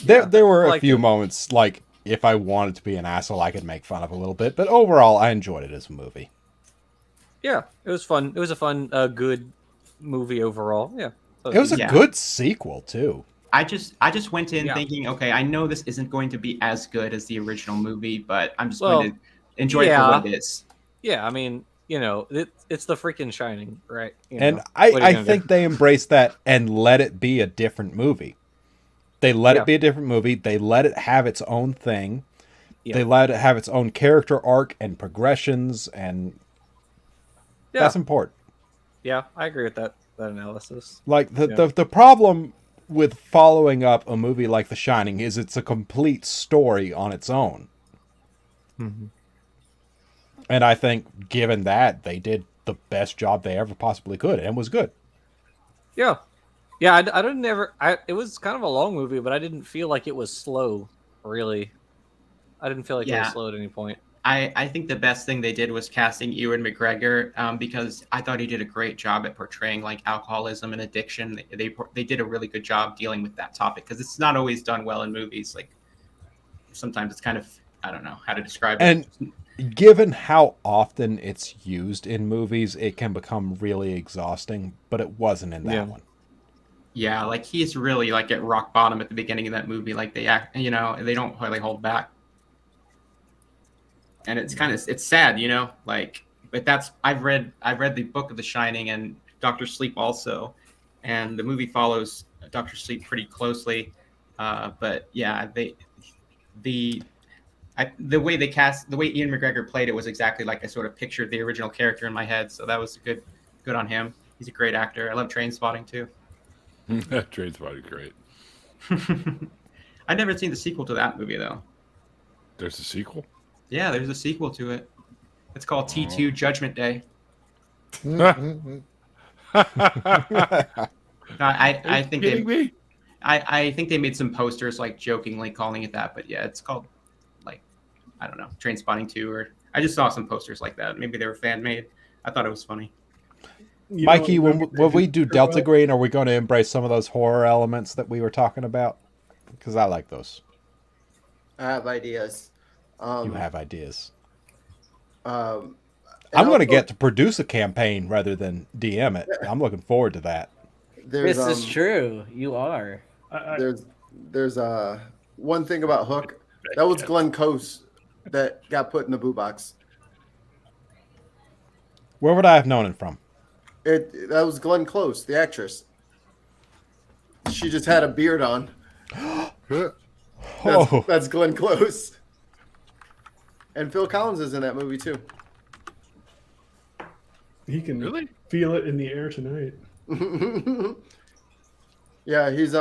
There were a liked few it. moments, like, if I wanted to be an asshole, I could make fun of a little bit, but overall, I enjoyed it as a movie. Yeah, it was fun. It was a fun, good movie overall. Yeah. It was a Yeah. good sequel, too. I just went in Yeah. thinking, okay, I know this isn't going to be as good as the original movie, but I'm just Well, going to enjoy it yeah. for what it is. Yeah, I mean, it's the freaking Shining, right? And What are you I gonna think do? they embraced that and let it be a different movie. They let Yeah. it be a different movie. They let it have its own thing. Yeah. They let it have its own character arc and progressions, and Yeah. that's important. Yeah, I agree with that analysis. Like the, Yeah. the problem with following up a movie like The Shining is it's a complete story on its own. Mm-hmm. And I think given that, they did the best job they ever possibly could, and was good. Yeah. Yeah, I didn't ever. It was kind of a long movie, but I didn't feel like it was slow. Really, I didn't feel like it was Yeah. slow at any point. I think the best thing they did was casting Ewan McGregor because I thought he did a great job at portraying like alcoholism and addiction. They did a really good job dealing with that topic because it's not always done well in movies. Like sometimes it's kind of, I don't know how to describe it. And given how often it's used in movies, it can become really exhausting, but it wasn't in that Yeah. one. Yeah, like he's really like at rock bottom at the beginning of that movie. Like they act, they don't really hold back. And it's it's sad, like, but I've read the book of The Shining and Dr. Sleep also, and the movie follows Dr. Sleep pretty closely. But yeah, the way Ian McGregor played it was exactly like I sort of pictured the original character in my head. So that was good on him. He's a great actor. I love Trainspotting too. Trainspotting, great. I've never seen the sequel to that movie though. There's a sequel. Yeah, there's a sequel to it. It's called T2 Judgment Day. I think Kidding me? I think they made some posters like jokingly calling it that, but yeah, it's called like I don't know, Trainspotting 2 or I just saw some posters like that. Maybe they were fan made. I thought it was funny. Mikey, when we do Delta Green, are we going to embrace some of those horror elements that we were talking about? Because I like those. I have ideas. You have ideas. And I'm going to also, get to produce a campaign rather than DM it. I'm looking forward to that. There's, This is true. You are. There's one thing about Hook. That was Glenn Close that got put in the boo box. Where would I have known it from? That was Glenn Close, the actress. She just had a beard on. Oh, That's Glenn Close. And Phil Collins is in that movie too. He can Really? feel it in the air tonight. Yeah, he's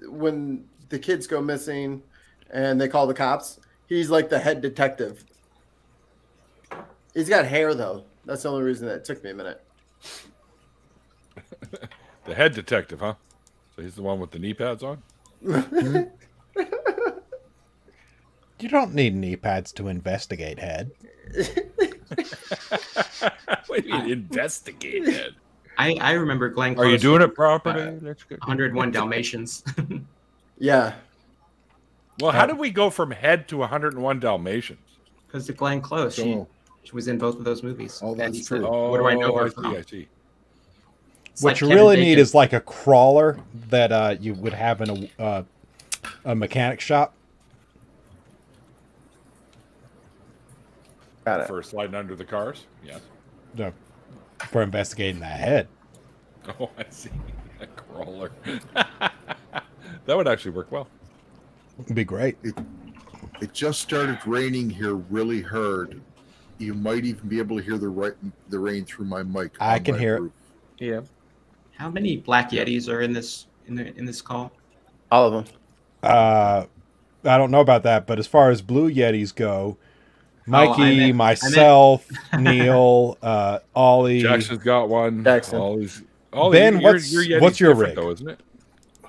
when the kids go missing and they call the cops, he's like the head detective. He's got hair though. That's the only reason that it took me a minute. The head detective, huh? So he's the one with the knee pads on? you don't need knee pads to investigate, Head. What do you mean, investigate it? I remember Glenn Close. Are you doing it properly? That's good. 101 Dalmatians. Yeah. Well, how did we go from Head to 101 Dalmatians? Because of Glenn Close. She was in both of those movies. Oh, that's And he said, true. Oh, what do I know her I from? see. It's What like you Kevin really need Bacon. is like a crawler that you would have in a mechanic shop. Got it. For sliding under the cars? Yes. No, for investigating that head. Oh, I see. A crawler. That would actually work well. It'd be great. It just started raining here really hard. You might even be able to hear the rain through my mic. I on can my hear it. roof. Yeah. How many Black Yetis are in this call? All of them. I don't know about that, but as far as Blue Yetis go, Mikey, I meant- myself, Neil, Ollie. Jackson's got one. Jackson. Ben, Ben, what's Yeti's your different, rig? though, isn't it?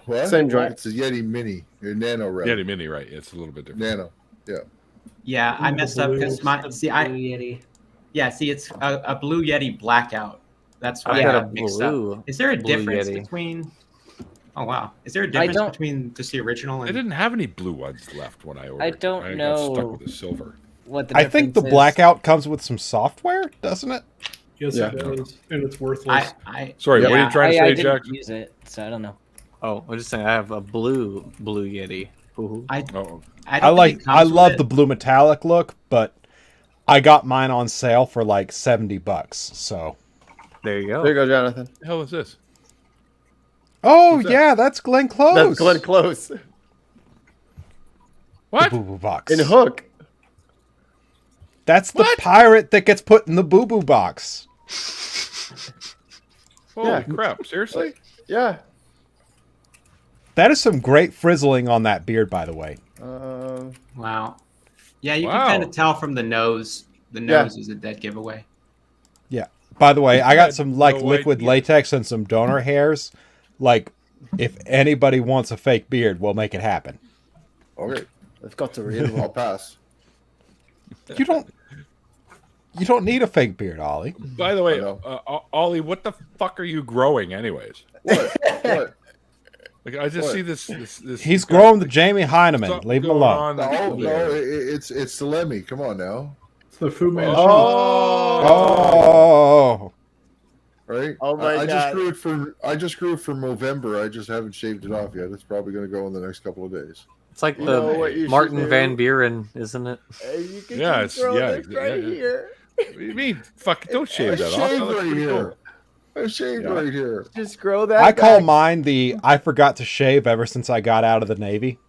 What? Same joint. It's a Yeti Mini, a Nano, right? Yeti Mini, right? It's a little bit different. Nano. Yeah. Yeah, I messed up because my Blue see Yeti. it's a Blue Yeti blackout. That's why I I got a got mixed blue. up. Is there a Blue difference Yeti. between? Oh wow, is there a difference don't- between just the original They and? didn't have any blue ones left when I ordered. don't got know. stuck with the silver. What the I think the difference is. blackout comes with some software, doesn't it? Yes, Yeah. it does, and it's worthless. Sorry, what are you trying to I say, didn't Jackson? use it, so I don't know. Oh, I'm just saying I have a blue Yeti. Ooh. Oh, I love the blue metallic look, but I got mine on sale for like $70. So, There you go. There you go, Jonathan. the hell is this? oh Who's that? yeah, that's Glenn Close. That's Glenn Close. What? The Boo Boo Box. In Hook. That's the What? pirate that gets put in the Boo Boo Box. Holy Yeah. crap! Seriously? Yeah. That is some great frizzling on that beard, by the way. Wow. Yeah, you Wow. can kind of tell from the nose. The Yeah. nose is a dead giveaway. Yeah. By the way, I got some like no liquid idea. latex and some donor hairs. Like, if anybody wants a fake beard, we'll make it happen. Okay. I've got to read I'll pass. You don't need a fake beard, Ollie. By the way, I know. Ollie, what the fuck are you growing, anyways? What? What? Like, I just What? see this. He's growing the Jamie Heineman. something Leave him going alone. on No, there. it's the Lemmy. Come on now. It's the Fu Manchu. Oh, Right? Oh my I God. just grew it for November. I just haven't shaved it off yet. It's probably going to go in the next couple of days. It's like You know what you the should Martin do? Van Buren, isn't it? You can Yeah, just it's- throw yeah, this right yeah. here. What do you mean? Fuck! Don't shave I that off. shaved That looks right pretty here. cool. I shaved Yeah. right here. Just grow that I call back. mine the I forgot to shave ever since I got out of the Navy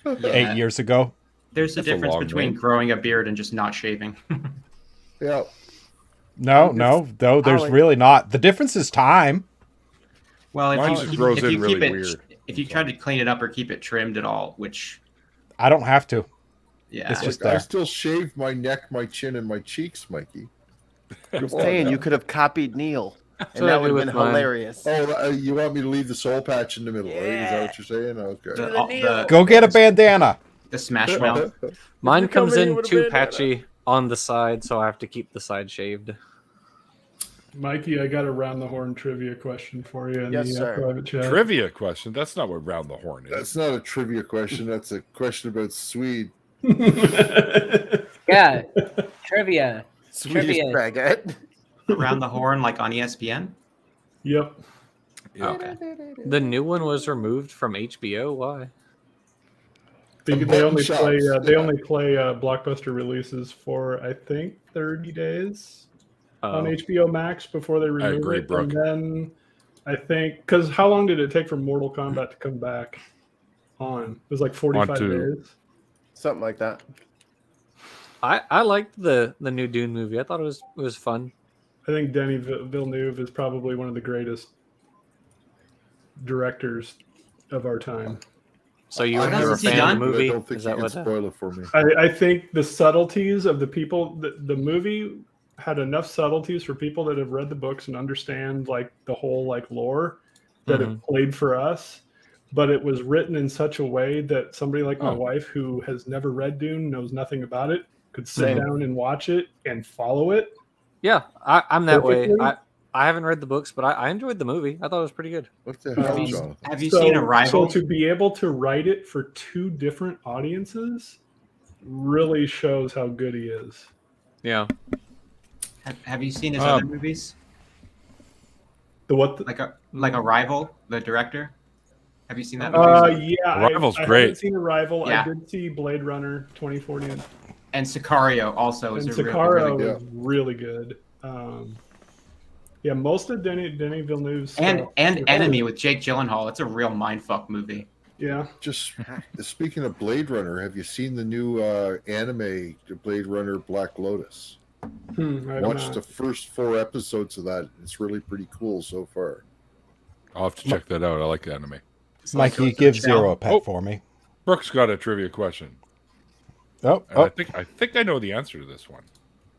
Yeah. 8 years ago. There's a That's a difference long between name. growing a beard and just not shaving. Yeah. No, there's Ollie. really not. The difference is time. Well, Mine if just you, grows if in you really keep it, weird. if you try to clean it up or keep it trimmed at all, which I don't have to. yeah, It's just I there. still shave my neck, my chin, and my cheeks, Mikey. I'm saying you could have copied Neil, and what I that do would have with been mine. hilarious. Oh, you want me to leave the soul patch in the middle, right? Is that what you're saying? Okay. the Go get a bandana. Smash mouth. Mine you come comes in in with a too bandana? patchy on the side, so I have to keep the side shaved. Mikey, I got a round the horn trivia question for you in Yes, the sir. private chat. Trivia question. That's not what round the horn is. That's not a trivia question. That's a question about Swede. Yeah, trivia. Swedish Trivia. baguette. Around the Horn, like on ESPN. Yep. Yeah. Okay. The new one was removed from HBO. Why? They only Shots, play yeah. blockbuster releases for I think 30 days on Oh. HBO Max before they remove agree, it, Brooke. and then I think because how long did it take for Mortal Kombat to come back on? It was like 45 Onto- days. Something like that. I liked the new Dune movie. I thought it was fun. I think Denis Villeneuve is probably one of the greatest directors of our time. So you're What else a has he fan of done? the I movie? don't think Is you that can what? spoil it for me. I think the subtleties of the people, the movie had enough subtleties for people that have read the books and understand like the whole like lore that it played for us. But it was written in such a way that somebody like my Oh. wife, who has never read Dune, knows nothing about it, could sit Same. down and watch it and follow it. Yeah, I'm that way. Perfectly. I haven't read the books, but I enjoyed the movie. I thought it was pretty good. What the hell, Um, Jonathan? Have you seen Arrival? So to be able to write it for two different audiences really shows how good he is. Yeah. Have you seen his Um, other movies? Like Arrival, the director? Have you seen that movie? Yeah, Arrival's I great. haven't seen Arrival. Yeah. I did see Blade Runner 2040, and And Sicario also is a Sicario really was really good. Yeah, most of Denis Villeneuve's and stuff and is Enemy good. with Jake Gyllenhaal. It's a real mindfuck movie. Yeah, Just speaking of Blade Runner, have you seen the new anime, Blade Runner Black Lotus? I have Watched not. the first 4 episodes of that. It's really pretty cool so far. I'll have to check that out. I like the anime. Mikey, Ghost in give the Shell. Zero a pet Oh. for me. Brooks got a trivia question. Oh, And oh. I think I know the answer to this one.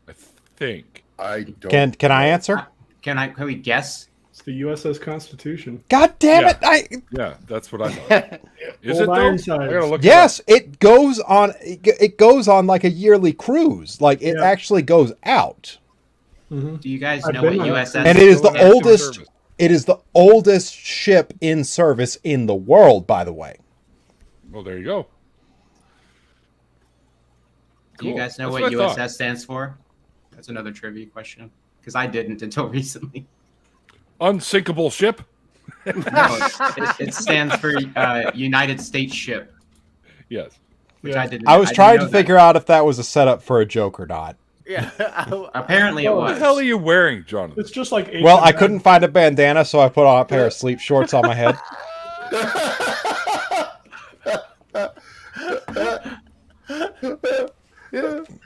I think. I don't. Can I answer? Can we guess? It's the USS Constitution. God damn Yeah. it! Yeah, that's what I thought. Is Old it though? I Ironsides. gotta look. Yes, it goes on. It goes on like a yearly cruise. Like it Yeah. actually goes out, Mhm. Do you guys I've know been what on USS? that and it is the National oldest. Service. It is the oldest ship in service in the world. By the way, Well, there you go. Do you Cool. guys know That's what what I thought. USS stands for? That's another trivia question because I didn't until recently. Unsinkable ship. No, it stands for United States Ship, Yes. which Yeah. I didn't. I was didn't trying know to that. figure out if that was a setup for a joke or not. Yeah. Apparently, it Oh, What the was. hell are you wearing, Jonathan? It's just like Well, I couldn't find a bandana, so I put on a pair of sleep shorts on my head.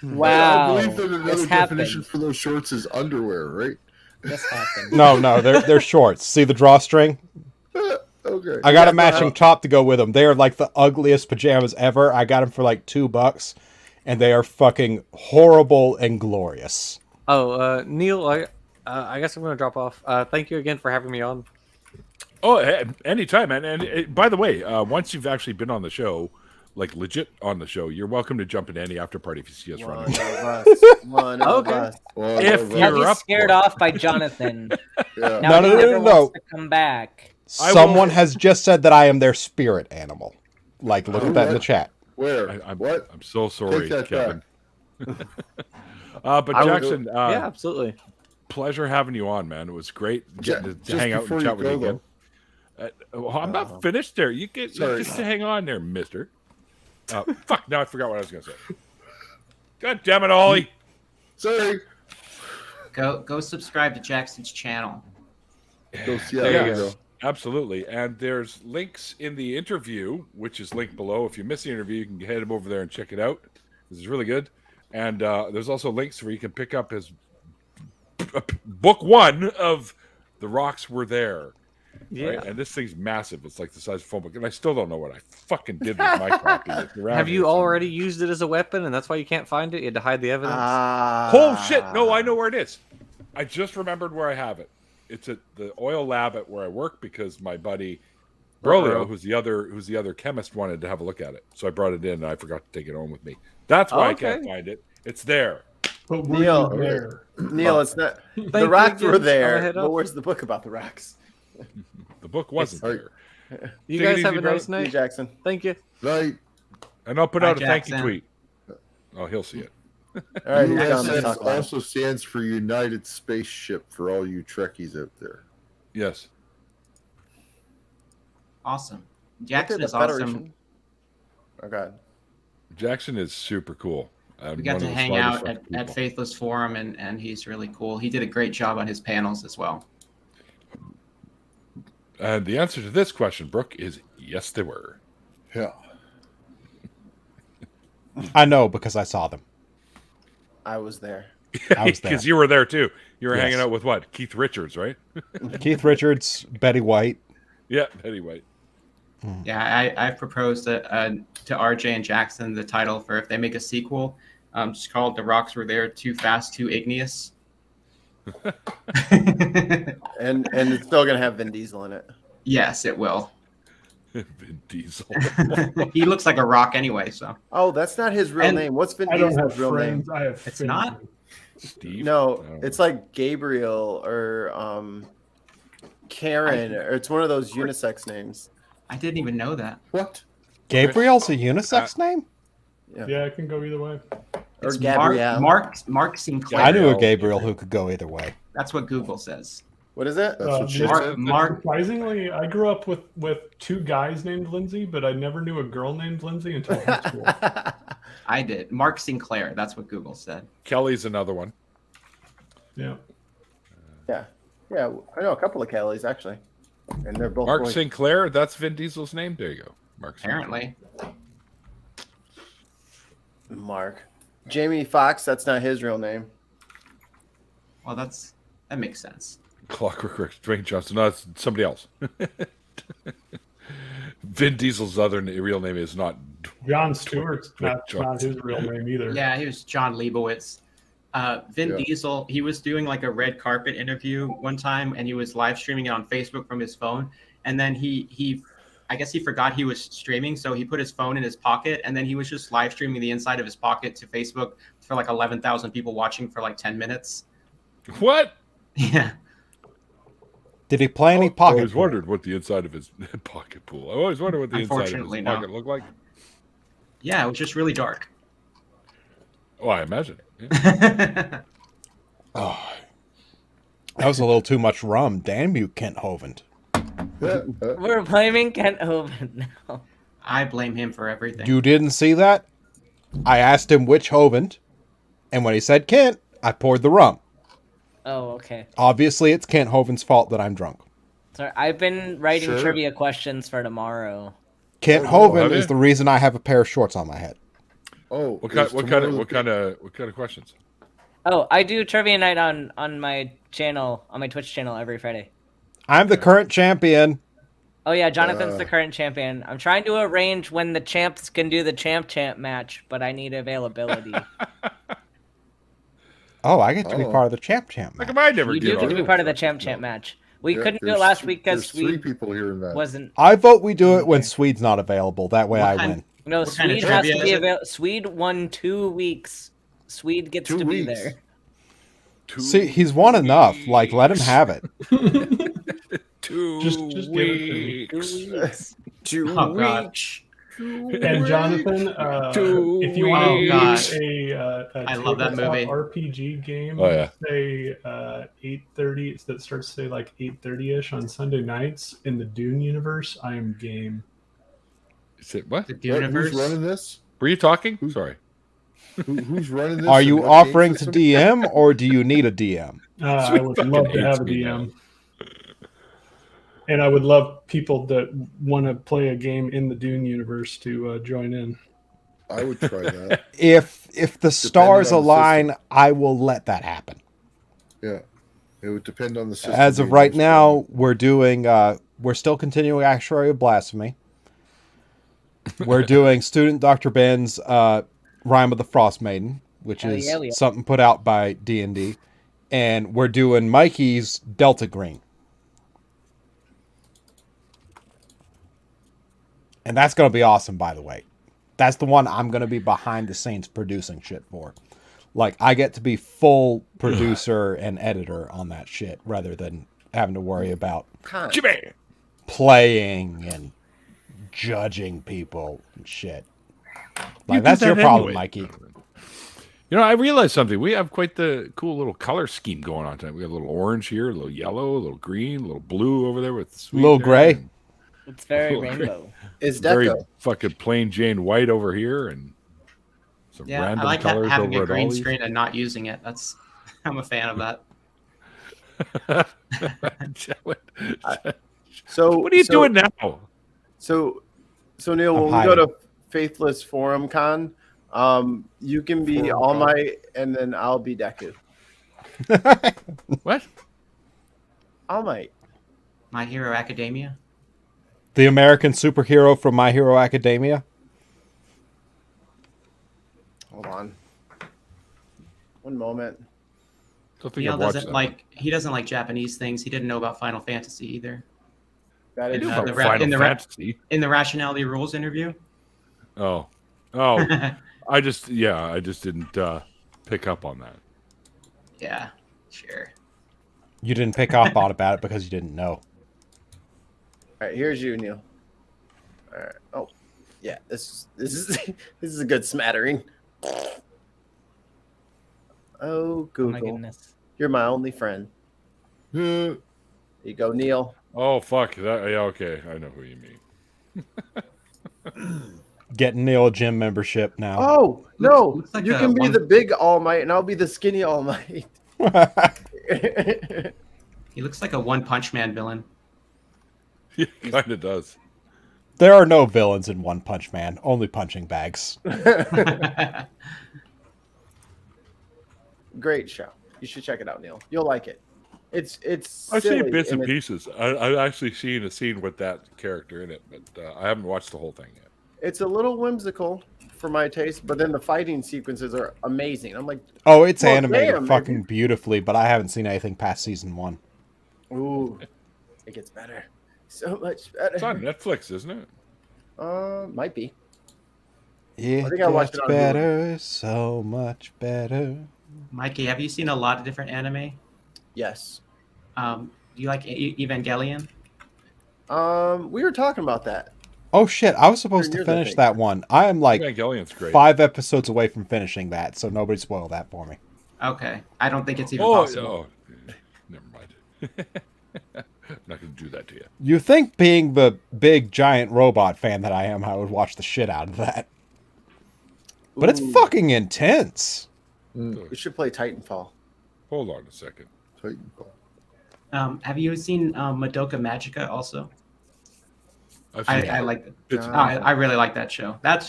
Wow, I believe that another this definition happened. for those shorts is underwear, right? This happened. No, they're shorts. See the drawstring? Okay. I got Yeah, a matching top to go with them. They are like the ugliest pajamas ever. I got them for like $2, and they are fucking horrible and glorious. Oh, Neil, I guess I'm going to drop off. Thank you again for having me on. Oh, anytime, man. And by the way, once you've actually been on the show, like legit on the show, you're welcome to jump into any after party if you see us One running. of us. One of Okay. us. Well, If well, Now You're he's up scared for it. off by Jonathan. yeah. Now No, he no, never no, no. wants to come back. I Someone will- has just said that I am their spirit animal. Like, look at that in the chat. Where? I'm What? I'm so sorry, Take that Kevin. But I will- Jackson, Yeah, absolutely. pleasure having you on, man. It was great Ja- getting to just hang out before and you chat with you go, again. Well, I'm not finished there. You get Sorry. just to hang on there, mister. Fuck, now I forgot what I was going to say. God damn it, Ollie. Sorry. Go subscribe to Jackson's channel. Yeah, There you you go. Absolutely. And there's links in the interview, which is linked below. If you miss the interview, you can head over there and check it out. This is really good. And there's also links where you can pick up his book 1 of The Rocks Were There. Yeah. Right? And this thing's massive. It's like the size of a phone book. And I still don't know what I fucking did with my copy. It's around Have here you somewhere. already used it as a weapon, and that's why you can't find it? You had to hide the evidence? Oh, shit. No, I know where it is. I just remembered where I have it. It's at the oil lab at where I work because my buddy Brolio, who's the other chemist, wanted to have a look at it. So I brought it in and I forgot to take it home with me. That's why I can't Okay. find it. It's there. But were Neil. you there? Neil, it's not. Thank The you rocks again. were I'll there, head but up. where's the book about the rocks? The book wasn't All there. You Take it guys easy, have a brother. nice See you, night. Jackson. Thank you. Night. And I'll put Bye, out a thank you Jackson. tweet. Oh, he'll see it. All right, he's on the USS talk about it. also stands for United Spaceship for all you Trekkies out there. Yes. Awesome. Look at Jackson the is awesome. Federation. Oh god. Jackson is super cool. We got to hang out at Faithless Forum, and he's really cool. He did a great job on his panels as well. And the answer to this question, Brooke, is yes, they were. Yeah. I know because I saw them. I was there. I was there. Because you were there too. You were Yes. hanging out with what? Keith Richards, right? Keith Richards, Betty White. Yeah, Betty White. Yeah, I proposed to RJ and Jackson the title for if they make a sequel, just called "The Rocks Were There, Too Fast, Too Igneous." And it's still gonna have Vin Diesel in it. Yes, it will. Vin Diesel. He looks like a rock anyway, so Oh, that's not his real And name. What's Vin I don't Diesel's have real name? friends. I have. It's Finn. not? Steve? No, I don't it's know. like Gabriel or Karen, or it's one of those unisex names. I didn't even know that. What? Gabriel's a unisex name? Yeah, it can go either way. Or It's Gabrielle. Mark Sinclair. I knew a Gabriel. Gabriel who could go either way. That's what Google says. What is it? That's what she Mark- said. Mark- Surprisingly, I grew up with two guys named Lindsay, but I never knew a girl named Lindsay until high school. I did. Mark Sinclair. That's what Google said. Kelly's another one. Yeah. Yeah, I know a couple of Kellys actually, and they're both Mark boys. Sinclair, that's Vin Diesel's name. There you go. Mark Sinclair. Apparently. Mark. Jamie Foxx, that's not his real name. Well, that makes sense. Clockwork Rex, Dwayne Johnson. No, it's somebody else. Vin Diesel's real name is not. John Stewart's Dwayne not Johnson. his real name either. Yeah, he was John Leibowitz. Vin Yeah. Diesel, he was doing like a red carpet interview one time, and he was live streaming it on Facebook from his phone. And then he I guess he forgot he was streaming, so he put his phone in his pocket, and then he was just live streaming the inside of his pocket to Facebook for like 11,000 people watching for like 10 minutes. What? Yeah. Did he play any I pocket? always pool? wondered what the inside of his pocket pool. I always wondered what the inside of his Unfortunately, no. pocket looked like. Yeah, it was just really dark. Oh, I imagine. Yeah. Oh, that was a little too much rum. Damn you, Kent Hovind. We're blaming Kent Hovind now. I blame him for everything. You didn't see that? I asked him which Hovind, and when he said Kent, I poured the rum. Oh, okay. Obviously, it's Kent Hovind's fault that I'm drunk. Sorry, I've been writing Sure. trivia questions for tomorrow. Kent Oh, Hovind have is you? the reason I have a pair of shorts on my head. Oh, What kind? is What kind tomorrow of? What kind of questions? Oh, I do trivia night on my channel, on my Twitch channel every Friday. I'm the current champion. Oh yeah, Jonathan's the current champion. I'm trying to arrange when the champs can do the champ match, but I need availability. Oh, I get to be Oh. part of the champ How match. come I never You get do get on? to be part of the champ match. We Yeah, couldn't do it there's last th- week because there's three Swede people here in that. wasn't. I vote we do it when Swede's not available. That way What I kind- win. No, What kind of Swede has to trivia be is it? available. Swede won 2 weeks. Swede gets 2 to be weeks. there. See, he's won enough. Like, let him have it. 2 Just give it to me. weeks. 2 weeks. 2 Oh, God. weeks. And Jonathan, if you Oh, want God. to do a I love that tabletop movie. RPG game, Oh, yeah. say 8:30. That starts say like 8:30ish on Sunday nights in the Dune universe. I am game. Is it what? The What, universe. who's running this? Were you talking? Sorry. Who's running this? Are and you what game offering to system? DM or do you need a DM? I Sweet would fucking love to hates have a me DM. And I would love people that want to play a game in the Dune universe to join in. I would try that. If the stars on the align, I will let that happen. Yeah, it would depend on the system. As of being right used. now, we're doing we're still continuing Actuary of Blasphemy. We're doing Student Dr. Ben's Rhyme of the Frost Maiden, which Hell is yeah, we are. something put out by D&D, and we're doing Mikey's Delta Green. And that's going to be awesome, by the way. That's the one I'm going to be behind the scenes producing shit for. Like, I get to be full producer and editor on that shit rather than having to worry about Jimmy. playing and judging people and shit. You Like, do that's your that problem, anyway. Mikey. I realized something. We have quite the cool little color scheme going on tonight. We have a little orange here, a little yellow, a little green, a little blue over there with the sweet Little there, gray. and It's very Oh, great. rainbow. Is very Deco. fucking plain Jane white over here, and some Yeah, random I like colors having over a at green Ollie's. screen and not using it. I'm a fan of that. So What are you doing now? So Neil, I'm when we go hiding. to Faithless Forum Con, you can be Forum All Con. Might, and then I'll be Deku. What? All Might. My Hero Academia. The American superhero from My Hero Academia. Hold on. One moment. Don't think Neil I've watched doesn't that. like he doesn't like Japanese things. He didn't know about Final Fantasy either. That I is knew Uh, about the true. ra- Final in the ra- Fantasy. In the Rationality Rules interview. Oh, I just didn't pick up on that. Yeah, sure. You didn't pick up on about it because you didn't know. All right, here's you, Neil. All right. Oh, yeah. This is this is a good smattering. Oh, Oh Google, my goodness. you're my only friend. Yeah. Here you go, Neil. Oh fuck that. Yeah, okay, I know who you mean. Getting Neil a gym membership now. Oh no, looks like you a can be one- the big All Might, and I'll be the skinny All Might. He looks like a One Punch Man villain. He kind of does. There are no villains in One Punch Man, only punching bags. Great show. You should check it out, Neil. You'll like it. It's I've silly seen bits and it's- pieces. I've actually seen a scene with that character in it, but I haven't watched the whole thing yet. It's a little whimsical for my taste, but then the fighting sequences are amazing. I'm like, Oh, it's Well, animated damn, fucking man. beautifully, but I haven't seen anything past season 1. ooh, it gets better, so much It's on better. Netflix, isn't it? Might be. It think I watched gets it on Hulu. better, so much better. Mikey, have you seen a lot of different anime? Yes. Do you like Evangelion? We were talking about that. Oh shit, I was supposed to Years, I finish think. that one. I am like Evangelion's great. 5 episodes away from finishing that, so nobody spoil that for me. Okay, I don't think it's even Oh, possible. never mind. I'm not going to do that to you. You think being the big giant robot fan that I am, I would watch the shit out of that. But it's Ooh, fucking intense. We should play Titanfall. Hold on a second. Titanfall. Have you seen Madoka Magica also? I've seen I it. like that. It's I really like that show. That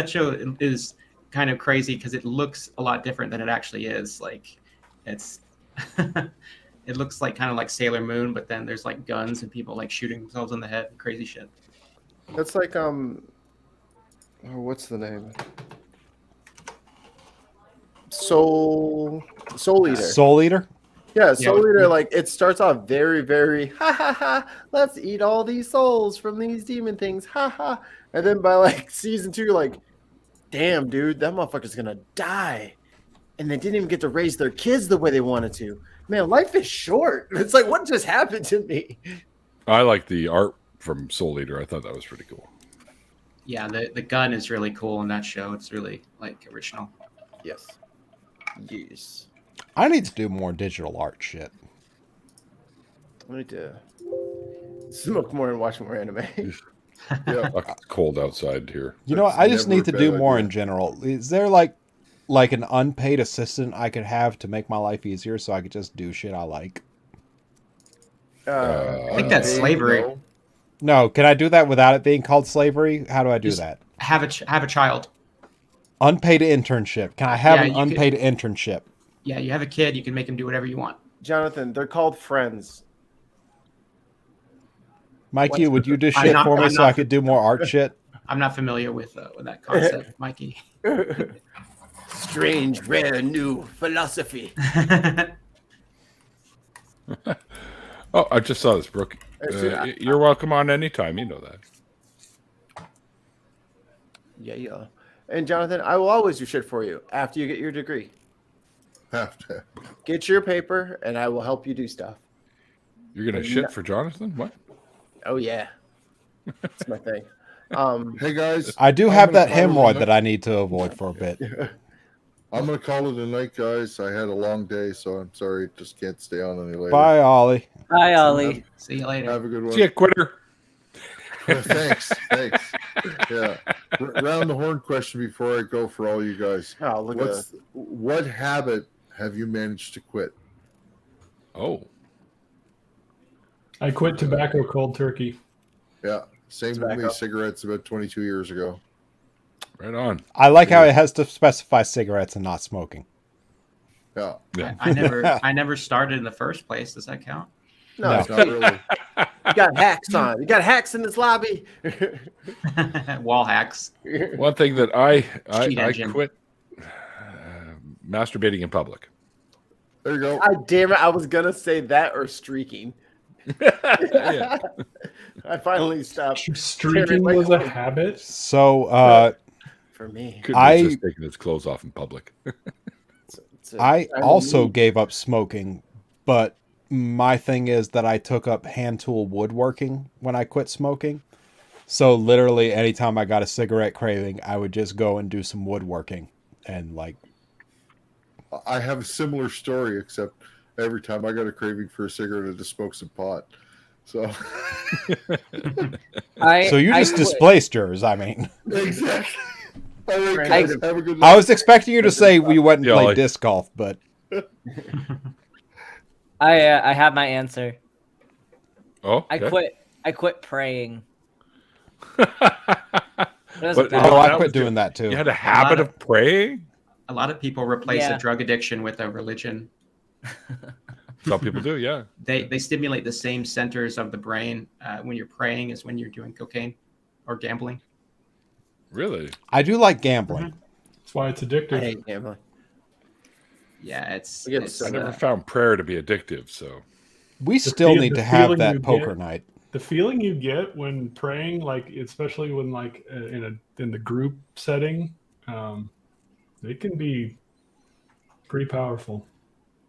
show is kind of crazy because it looks a lot different than it actually is. Like it's it looks like kind of like Sailor Moon, but then there's like guns and people like shooting themselves in the head and crazy shit. That's like oh, what's the name? Soul Eater. Soul Eater? Yeah, Soul Yeah. Eater, like it starts off very, very ha ha ha. Let's eat all these souls from these demon things, ha ha. And then by like season 2, you're like, damn, dude, that motherfucker's gonna die. And they didn't even get to raise their kids the way they wanted to. Man, life is short. It's like, what just happened to me? I like the art from Soul Eater. I thought that was pretty cool. Yeah, the gun is really cool in that show. It's really like original. Yes. Yes. I need to do more digital art shit. I need to smoke more and watch more anime. Yeah. Fuck, it's cold outside here. You know what? That's I just never need a to do bad more idea. in general. Is there like an unpaid assistant I could have to make my life easier so I could just do shit I like? I think that's Hey, slavery. no. No, can I do that without it being called slavery? How do I do Just- that? Have a child. Unpaid internship. Can I have Yeah, an you could- unpaid internship? Yeah, you have a kid. You can make him do whatever you want. Jonathan, they're called friends. Mikey, What's- would you do I'm shit not- for me I'm so not- I could do more art shit? I'm not familiar with that concept, Mikey. Strange, rare, new philosophy. Oh, I just saw this, Brooke. Actually, You're welcome on anytime. You know that. Yeah. And Jonathan, I will always do shit for you after you get your degree. Have to. Get your paper, and I will help you do stuff. You're going to shit for Jonathan? What? Oh yeah, that's my thing. Hey guys, I do I'm have gonna that probably hemorrhoid not- that I need to avoid for a bit. I'm going to call it a night, guys. I had a long day, so I'm sorry. Just can't stay on any later. Bye, Ollie. Hi, Ollie. See you later. Have a good one. See ya, quitter. Thanks. Yeah. Round the horn question before I go for all you guys. Oh, look at that. What habit have you managed to quit? Oh, I quit tobacco cold turkey. Yeah. Same with me. Cigarettes about 22 years ago. right on. I like how it has to specify cigarettes and not smoking. Yeah. Yeah. I never started in the first place. Does that count? No, No. it's Not really. You got hacks on. You got hacks in this lobby. Wall hacks. One thing that I Cheat engine. quit masturbating in public. There you go. God damn it! I was gonna say that or streaking. Yeah. I finally stopped. Streaking was a habit. So For me. Couldn't I- resist taking his clothes off in public. I also gave up smoking, but my thing is that I took up hand tool woodworking when I quit smoking. So literally anytime I got a cigarette craving, I would just go and do some woodworking and like I have a similar story, except every time I got a craving for a cigarette, I just smoked some pot. So so you just quit. displaced yours, I mean. exactly. All right, I- guys, have a good night. I was expecting you to say we went and Yeah, played like- disc golf, but I have my answer. Oh, I quit praying. It was But- bad. oh, that I quit was doing that too. You had a habit of- of praying? A lot of people replace Yeah. a drug addiction with a religion. Some people do, yeah. They stimulate the same centers of the brain when you're praying as when you're doing cocaine or gambling. Really? I do like gambling. That's why it's I addictive. hate gambling. Yeah, it's, I get it's so I never uh, found prayer to be addictive, so We still feel- need the to have feeling you that poker get- night. The feeling you get when praying, like especially when like in the group setting, it can be pretty powerful.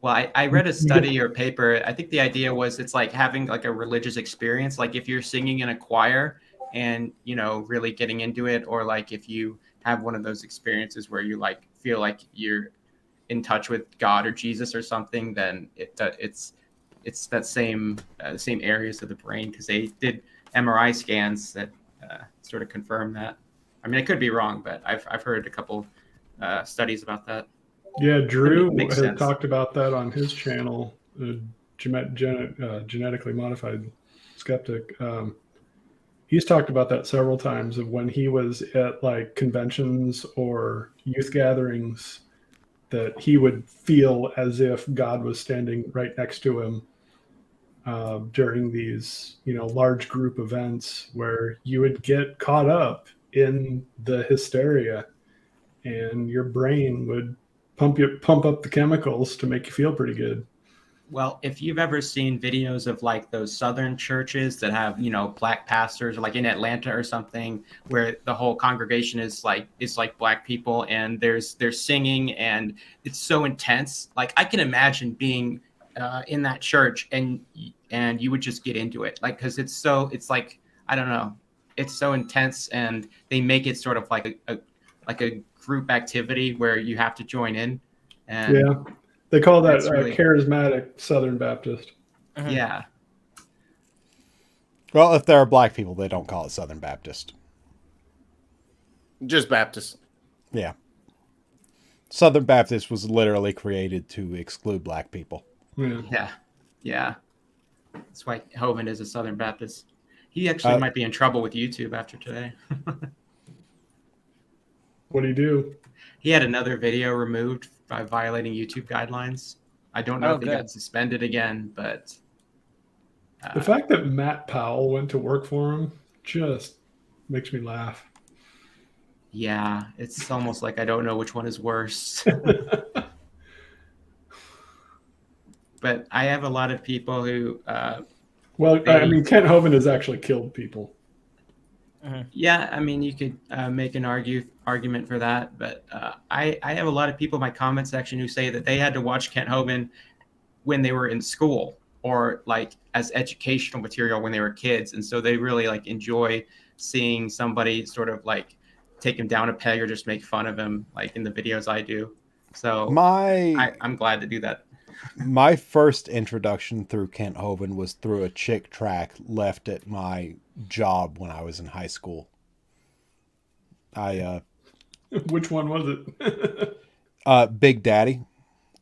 Well, I read a study or paper. I think the idea was it's like having like a religious experience. Like if you're singing in a choir and, really getting into it, or like if you have one of those experiences where you like feel like you're in touch with God or Jesus or something, then it's that same areas of the brain, because they did MRI scans that sort of confirm that. I mean, I could be wrong, but I've heard a couple studies about that. Yeah, Drew Makes has sense. talked about that on his channel, Genetically Modified Skeptic. He's talked about that several times of when he was at like conventions or youth gatherings, that he would feel as if God was standing right next to him during these, large group events where you would get caught up in the hysteria and your brain would pump up the chemicals to make you feel pretty good. Well, if you've ever seen videos of like those southern churches that have, black pastors, or like in Atlanta or something, where the whole congregation is like black people and they're singing and it's so intense. Like I can imagine being in that church and you would just get into it, like, because it's like, I don't know, it's so intense, and they make it sort of like a group activity where you have to join in. And Yeah, they call that That's really- charismatic Southern Baptist. yeah. Well, if there are black people, they don't call it Southern Baptist. Just Baptist. Yeah. Southern Baptist was literally created to exclude black people. Yeah. That's why Hovind is a Southern Baptist. He actually might be in trouble with YouTube after today. What do you do? He had another video removed by violating YouTube guidelines. I don't know if he good. got suspended again, but The fact that Matt Powell went to work for him just makes me laugh. yeah, it's almost like I don't know which one is worse. But I have a lot of people who, Well, I mean, Kent Hovind has actually killed people. yeah, I mean, you could make an argument for that. But I have a lot of people in my comment section who say that they had to watch Kent Hovind when they were in school, or like as educational material when they were kids. And so they really like enjoy seeing somebody sort of like take him down a peg or just make fun of him, like in the videos I do. So I'm glad to do that. My first introduction through Kent Hovind was through a chick track left at my job when I was in high school. Which one was it? Big Daddy,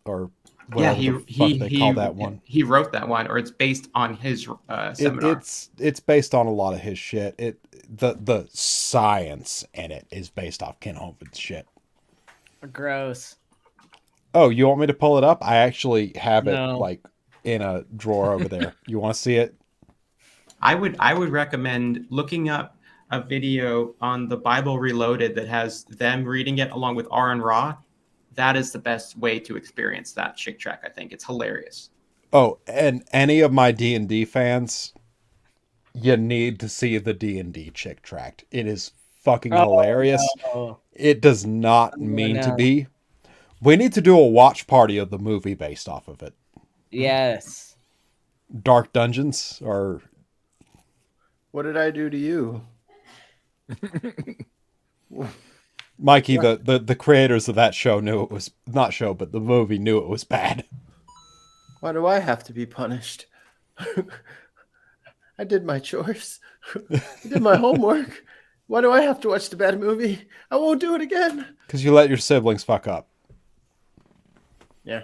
or whatever Yeah, the fuck they call that one. He wrote that one, or it's based on his seminar. It's based on a lot of his shit. The science in it is based off Kent Hovind's shit. Gross. Oh, you want me to pull it up? I actually have it No. like in a drawer over there. You want to see it? I would recommend looking up a video on the Bible Reloaded that has them reading it along with Aaron Ra. That is the best way to experience that chick track. I think it's hilarious. Oh, and any of my D&D fans, you need to see the D&D chick tract. It is fucking hilarious. No. It does not mean to no. be. We need to do a watch party of the movie based off of it. Yes. Dark Dungeons, or What did I do to you? Mikey, the creators of that show knew it was not show, but the movie knew it was bad. Why do I have to be punished? I did my chores. I did my homework. Why do I have to watch the bad movie? I won't do it again. Because you let your siblings fuck up. Yeah.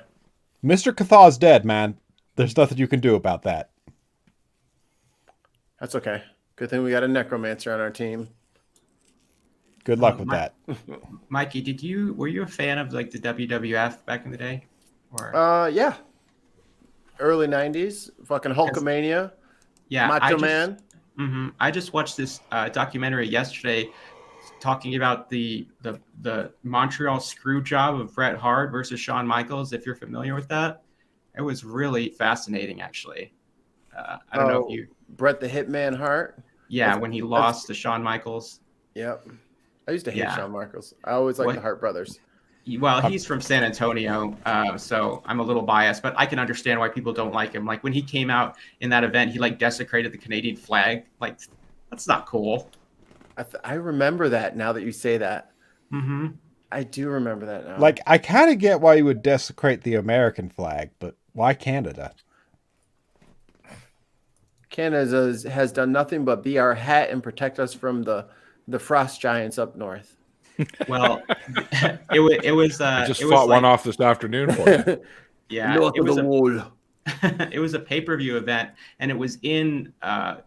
Mr. Cathaw's dead, man. There's nothing you can do about that. That's okay. Good thing we got a necromancer on our team. Good luck with that. Mikey, were you a fan of like the WWF back in the day? Or Yeah. Early 90s. Fucking Hulkamania. yeah, Macho Man. I just watched this documentary yesterday talking about the Montreal screw job of Bret Hart versus Shawn Michaels. If you're familiar with that, it was really fascinating, actually. I don't know if you Bret the Hitman Hart. Yeah, when he lost to Shawn Michaels. Yep. I used to hate Shawn Michaels. I always liked the Hart brothers. Well, he's from San Antonio, so I'm a little biased, but I can understand why people don't like him. Like when he came out in that event, he like desecrated the Canadian flag. Like that's not cool. I remember that now that you say that. Mm-hmm. I do remember that now. Like, I kind of get why you would desecrate the American flag, but why Canada? Canada has done nothing but be our hat and protect us from the frost giants up north. Well, it was. I just fought one off this afternoon for you. Yeah, north of the wall. It was a pay-per-view event, and it was in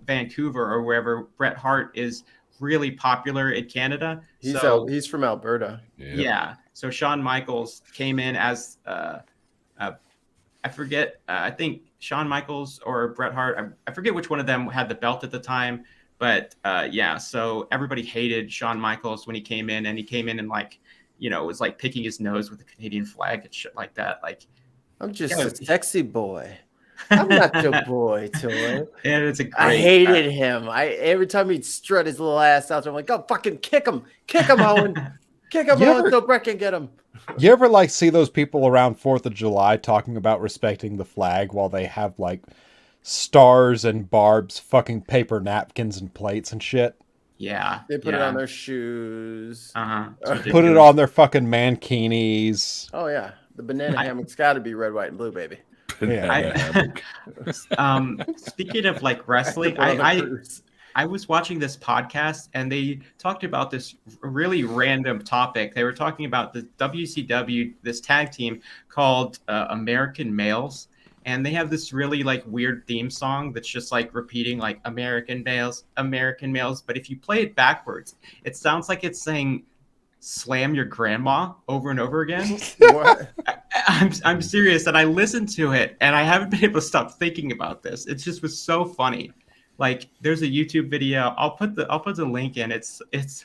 Vancouver or wherever. Bret Hart is really popular in Canada. He's from Alberta. Yeah. So Shawn Michaels came in as I forget. I think Shawn Michaels or Bret Hart. I forget which one of them had the belt at the time. But yeah, so everybody hated Shawn Michaels when he came in, and he came in and like, was like picking his nose with the Canadian flag and shit like that. Like, I'm just a sexy boy. I'm not your boy, Toy. And it's I hated him. Every time he'd strut his little ass out there, I'm like, go fucking kick him, Owen, kick him, Owen, so Brett can get him. You ever like see those people around 4th of July talking about respecting the flag while they have like stars and barbs, fucking paper napkins and plates and shit? Yeah. They put it on their shoes. Put it on their fucking mankinis. Oh yeah, the banana hammock's got to be red, white, and blue, baby. Speaking of like wrestling, I was watching this podcast and they talked about this really random topic. They were talking about the WCW, this tag team called American Males. And they have this really like weird theme song that's just like repeating like American males. But if you play it backwards, it sounds like it's saying slam your grandma over and over again. What? I'm serious. And I listened to it and I haven't been able to stop thinking about this. It just was so funny. Like there's a YouTube video. I'll put the link in. It's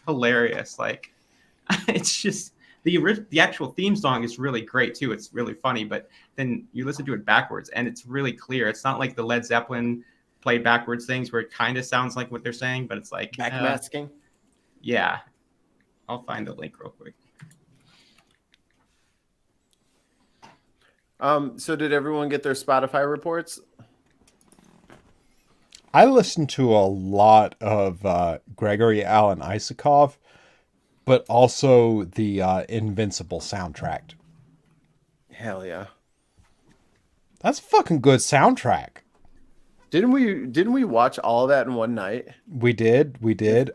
hilarious. Like it's just the actual theme song is really great too. It's really funny, but then you listen to it backwards and it's really clear. It's not like the Led Zeppelin played backwards things where it kind of sounds like what they're saying, but it's like backmasking. Yeah. I'll find the link real quick. So did everyone get their Spotify reports? I listened to a lot of Gregory Alan Isakov, but also the Invincible soundtrack. Hell yeah. That's a fucking good soundtrack. Didn't we watch all of that in one night? We did.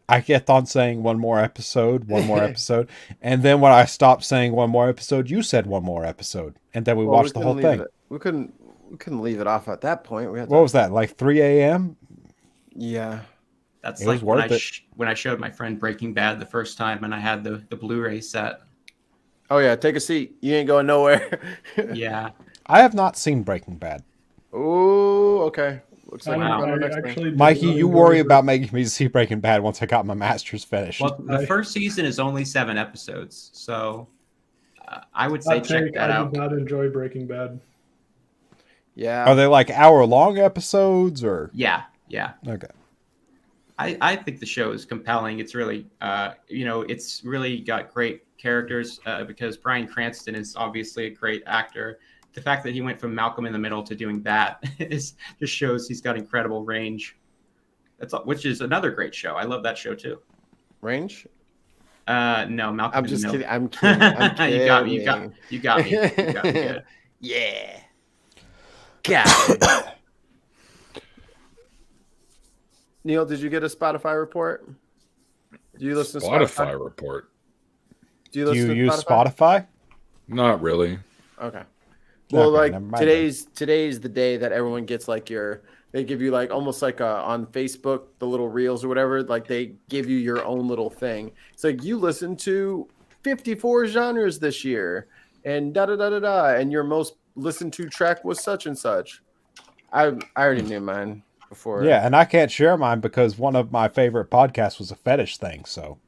I kept on saying one more episode, and then when I stopped saying one more episode, you said one more episode, and then we Well, watched the whole thing. We couldn't leave it off at that point. We had What was that? Like 3 a.m.? Yeah. That's It like was worth it. when I showed my friend Breaking Bad the first time, and I had the Blu-ray set. Oh yeah, take a seat. You ain't going nowhere. Yeah. I have not seen Breaking Bad. Oh, okay. Looks like Wow. we're going I next thing. actually did Mikey, not you enjoy worry it. about making me see Breaking Bad once I got my master's finished. Well, the first season is only 7 episodes, so I would say Hot check take, that I out. did not enjoy Breaking Bad. Yeah. Are they like hour-long episodes or? Yeah. Okay. I think the show is compelling. It's really, it's really got great characters because Bryan Cranston is obviously a great actor. The fact that he went from Malcolm in the Middle to doing that just shows he's got incredible range. Which is another great show. I love that show too. Range? No, Malcolm. I'm in just the kidding. Middle. I'm kidding. I'm kidding. You got me. You got me good. Yeah. God. Neil, did you get a Spotify report? Do you listen to Spotify Spotify? report. Do you Do listen you to use Spotify? Not really. Okay. Well, Okay, like never mind today's the day that everyone gets like they give you like almost like on Facebook, the little reels or whatever, like they give you your own little thing. It's like you listen to 54 genres this year and da da da da da, and your most listened to track was such and such. I already knew mine before. Yeah, and I can't share mine because one of my favorite podcasts was a fetish thing. So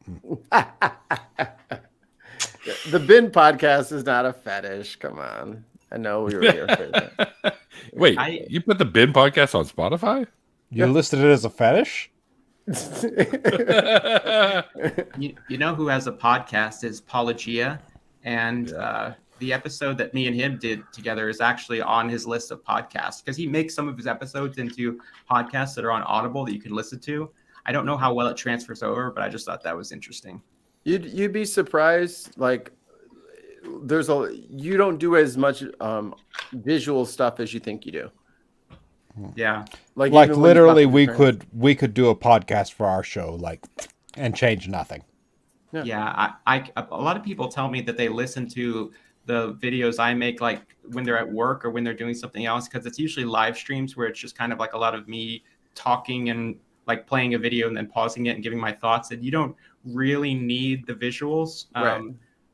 The Bin podcast is not a fetish. Come on. I know we were here for that. Wait, you put the Bin podcast on Spotify? you listed it as a fetish? You know who has a podcast is Paulogia, and the episode that me and him did together is actually on his list of podcasts because he makes some of his episodes into podcasts that are on Audible that you can listen to. I don't know how well it transfers over, but I just thought that was interesting. You'd be surprised. Like, you don't do as much visual stuff as you think you do. Yeah, Like even when you literally, talk to we could do a podcast for our show, and change nothing. yeah. I a lot of people tell me that they listen to the videos I make like when they're at work or when they're doing something else because it's usually live streams where it's just kind of like a lot of me talking and like playing a video and then pausing it and giving my thoughts, and you don't really need the visuals. Right.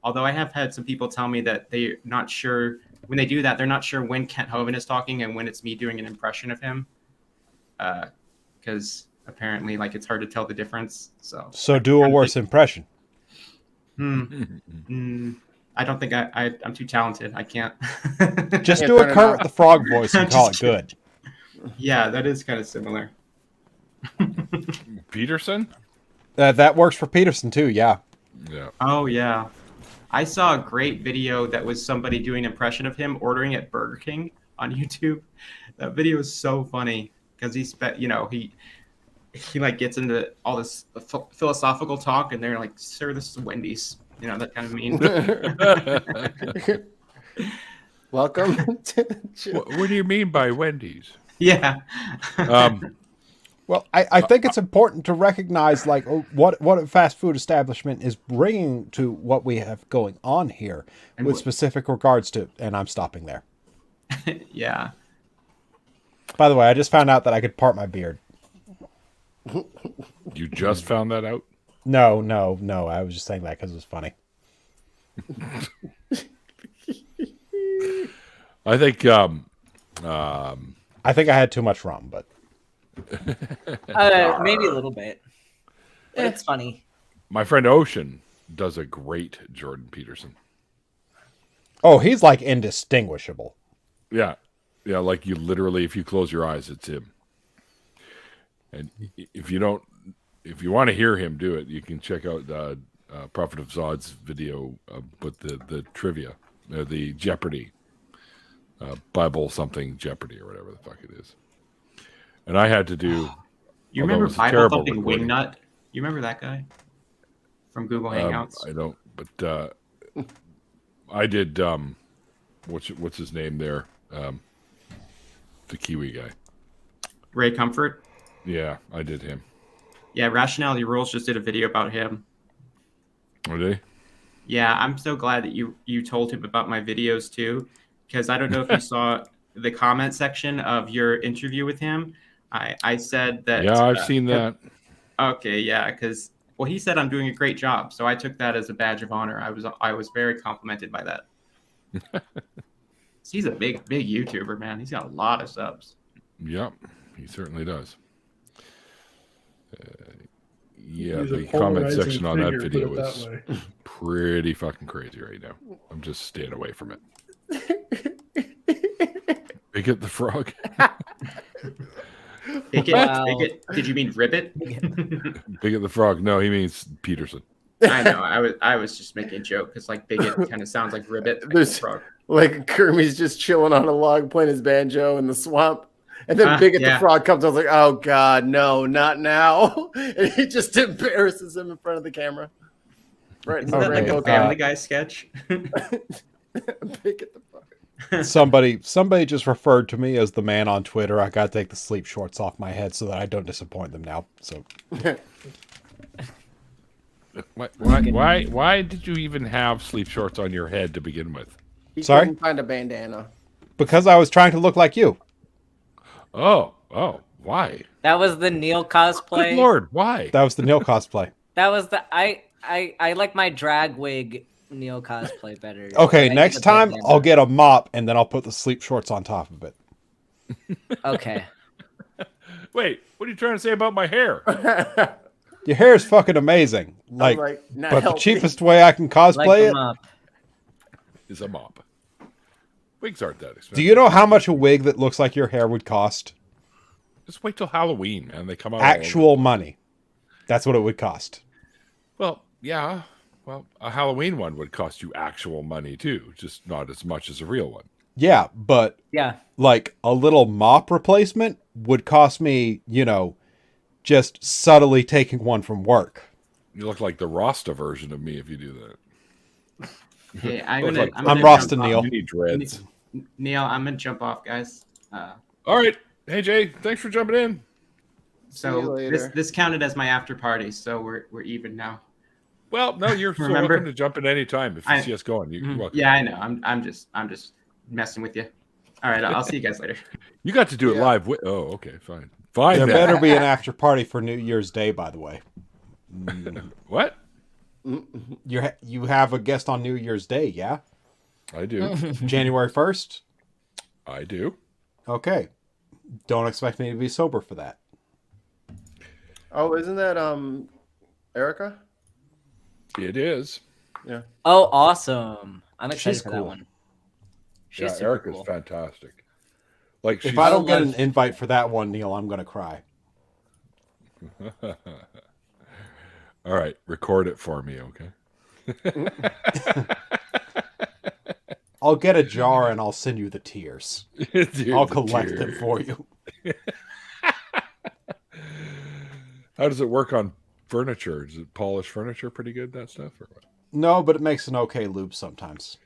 Although I have had some people tell me that they're not sure when they do that, they're not sure when Kent Hovind is talking and when it's me doing an impression of him. Because apparently like it's hard to tell the difference. So do a worse impression. I don't think I'm too talented. I can't. Just Can't do turn a it Kermit off. the Frog voice and call it Just good. Yeah, that is kind of similar. Peterson? That works for Peterson too. Yeah. Yeah. Oh yeah, I saw a great video that was somebody doing an impression of him ordering at Burger King on YouTube. That video is so funny because he like gets into all this philosophical talk, and they're like, "Sir, this is Wendy's," that kind of mean. Welcome. What do you mean by Wendy's? Yeah. Well, I think it's important to recognize what a fast food establishment is bringing to what we have going on here with specific regards to, and I'm stopping there. Yeah. By the way, I just found out that I could part my beard. You just found that out? No. I was just saying that because it was funny. I think I think I had too much rum, but Maybe a little bit. But it's funny. my friend Ocean does a great Jordan Peterson. oh, he's like indistinguishable. Yeah. Yeah, like you literally, if you close your eyes, it's him. And if you want to hear him do it, you can check out Prophet of Zod's video with the trivia, the Jeopardy, Bible something Jeopardy or whatever the fuck it is. And I had to do. You although remember it was a Bible terrible thumping recording. Wingnut? You remember that guy from Google Hangouts? I don't, but I did. what's his name there? The Kiwi guy. Ray Comfort. Yeah, I did him. Yeah, Rationality Rules just did a video about him. Are they? Yeah, I'm so glad that you told him about my videos too, because I don't know if you saw the comment section of your interview with him. I said that. Yeah, I've seen that. Okay, yeah, because he said I'm doing a great job, so I took that as a badge of honor. I was very complimented by that. He's a big YouTuber, man. He's got a lot of subs. Yep, he certainly does. Yeah, He's a the comment polarizing section on that figure, video put it was that way. pretty fucking crazy right now. I'm just staying away from it. Bigot the frog. Bigot, Wow. Bigot, did you mean Ribbit? Bigot the frog. No, he means Peterson. I know. I was just making a joke because like Bigot kind of sounds like Ribbit. Like There's- frog. Like Kermit's just chilling on a log playing his banjo in the swamp. And then Bigot yeah. the Frog comes up like, oh God, no, not now. And he just embarrasses him in front of the camera. Right. Isn't that like a Okay, Family Guy sketch? Bigot the Frog. Somebody just referred to me as the man on Twitter. I gotta take the sleep shorts off my head so that I don't disappoint them now. So Why did you even have sleep shorts on your head to begin with? He Sorry? couldn't find a bandana. because I was trying to look like you. Oh, why? That was the Neil cosplay. Good Lord, why? That was the Neil cosplay. That was the I like my drag wig Neil cosplay better. Okay, I need next the time bandana. I'll get a mop and then I'll put the sleep shorts on top of it. Okay. Wait, what are you trying to say about my hair? Your hair is fucking amazing. Like, not but the healthy. cheapest way I can Like cosplay them it. up. Is a mop. Wigs aren't that expensive. Do you know how much a wig that looks like your hair would cost? Just wait till Halloween and they come out. all over. Actual money. That's what it would cost. Well, yeah. Well, a Halloween one would cost you actual money too, just not as much as a real one. Yeah, but Yeah. like a little mop replacement would cost me, just subtly taking one from work. You look like the Rasta version of me if you do that. Okay, I'm Rasta Neil. You need dreads. Neil, I'm gonna jump off, guys. All right. Hey Jay, thanks for jumping in. See you So later. this counted as my after party, so we're even now. Well, no, you're so Remember? welcome to jump in any time if you I- see us going. You're welcome. Yeah, I know. I'm just messing with you. All right, I'll see you guys later. You got to do it Yeah. live. Oh, okay, fine. Fine. There then. better be an after party for New Year's Day, by the way. What? You have a guest on New Year's Day, yeah? I do. January 1st? I do. Okay. Don't expect me to be sober for that. Oh, isn't that Erica? It is. Yeah. Oh, awesome! I'm excited She's for cool. that one. She's Yeah, super Erica's cool. fantastic. Like she's If I don't get love- an invite for that one, Neil, I'm going to cry. All right, record it for me, okay? I'll get a jar and I'll send you the tears. Dude, I'll the collect them tears. for you. How does it work on furniture? Does it polish furniture pretty good, that stuff? Or what? No, but it makes an okay loop sometimes.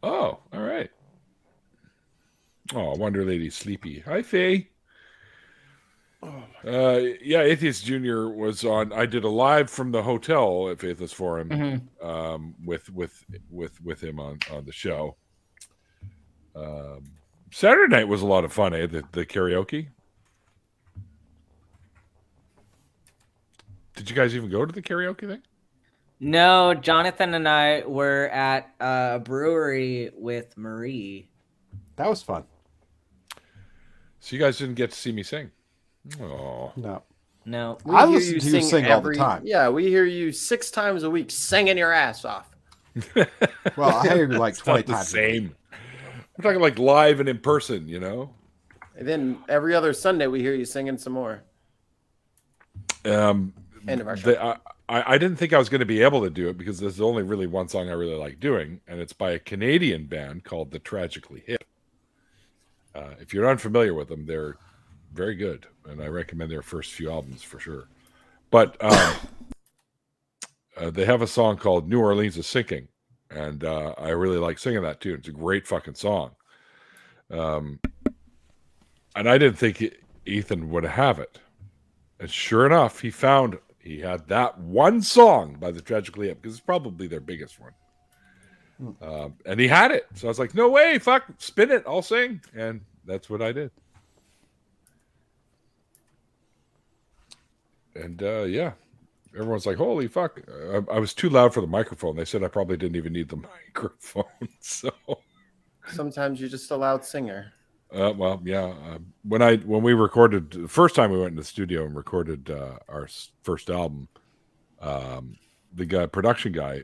Oh, all right. Oh, Wonder Lady Sleepy. Hi, Faye. Yeah, Atheist Jr. was on. I did a live from the hotel at Faithless Forum with him on the show. Saturday night was a lot of fun, eh? The karaoke. Did you guys even go to the karaoke thing? No, Jonathan and I were at a brewery with Marie. That was fun. So you guys didn't get to see me sing. Oh, No. No. We I hear listen to you sing all the time. Yeah, we hear you 6 times a week singing your ass off. Well, I hear you like it's 20 not the times. a week. same. We're talking like live and in person, you know. And then every other Sunday we hear you singing some more. End of our show. I didn't think I was going to be able to do it because there's only really one song I really like doing, and it's by a Canadian band called The Tragically Hip. If you're unfamiliar with them, they're very good, and I recommend their first few albums for sure. But they have a song called New Orleans is Sinking, and I really like singing that tune. It's a great fucking song. And I didn't think Ethan would have it, and sure enough, he had that one song by the Tragically Hip, because it's probably their biggest one. And he had it, so I was like, "No way, fuck, spin it, I'll sing," and that's what I did. And yeah, everyone's like, "Holy fuck!" I was too loud for the microphone. They said I probably didn't even need the microphone. So Sometimes you're just a loud singer. well, yeah. When we recorded the first time we went in the studio and recorded our first album, the production guy,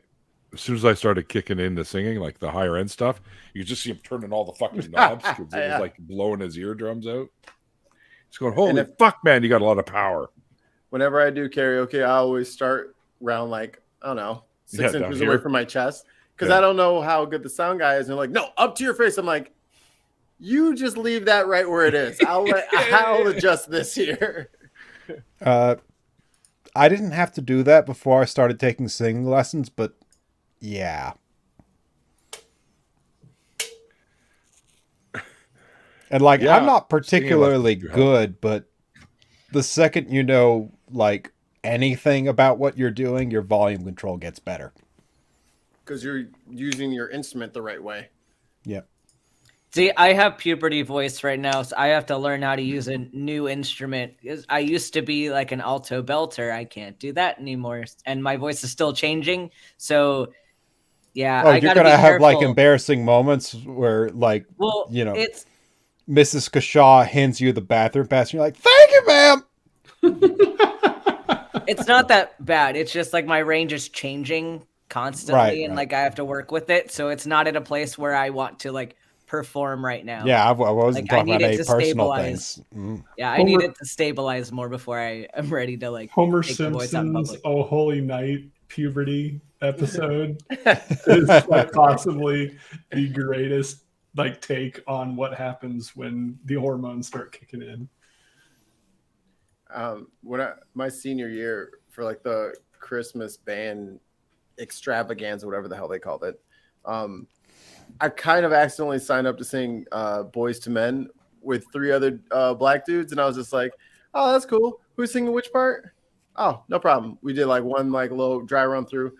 as soon as I started kicking into singing, like the higher end stuff, you could just see him turning all the fucking knobs because it was like blowing his eardrums out. He's going, "Holy fuck, man, you got a lot of power." Whenever I do karaoke, I always start around like, I don't know, 6 inches away from my chest, because I don't know how good the sound guy is. And they're like, "No, up to your face." I'm like, "You just leave that right where it is. I'll adjust this here." I didn't have to do that before I started taking singing lessons, but yeah. And like, I'm not particularly good, but the second you know like anything about what you're doing, your volume control gets better. Because you're using your instrument the right way. Yep. See, I have puberty voice right now, so I have to learn how to use a new instrument. I used to be like an alto belter. I can't do that anymore, and my voice is still changing. So, yeah, Oh, I you're gotta gonna be have like careful. embarrassing moments where, like, Well, you know, it's Mrs. Kashaw hands you the bathroom pass, and you're like, "Thank you, ma'am." it's not that bad. It's just like my range is changing constantly, and like I have to work with it. So it's not at a place where I want to like perform right now. Yeah, I wasn't Like, I talking about need it any to personal stabilize. things. Mm. Yeah, I need it to stabilize more before I am ready to like Homer take the voice out in Simpson's public. "Oh Holy Night" puberty episode is like possibly the greatest like take on what happens when the hormones start kicking in. My senior year for like the Christmas band extravaganza, whatever the hell they called it, I kind of accidentally signed up to sing Boys to Men with 3 other black dudes, and I was just like, "Oh, that's cool. Who's singing which part?" "Oh, no problem." We did like one like low dry run through,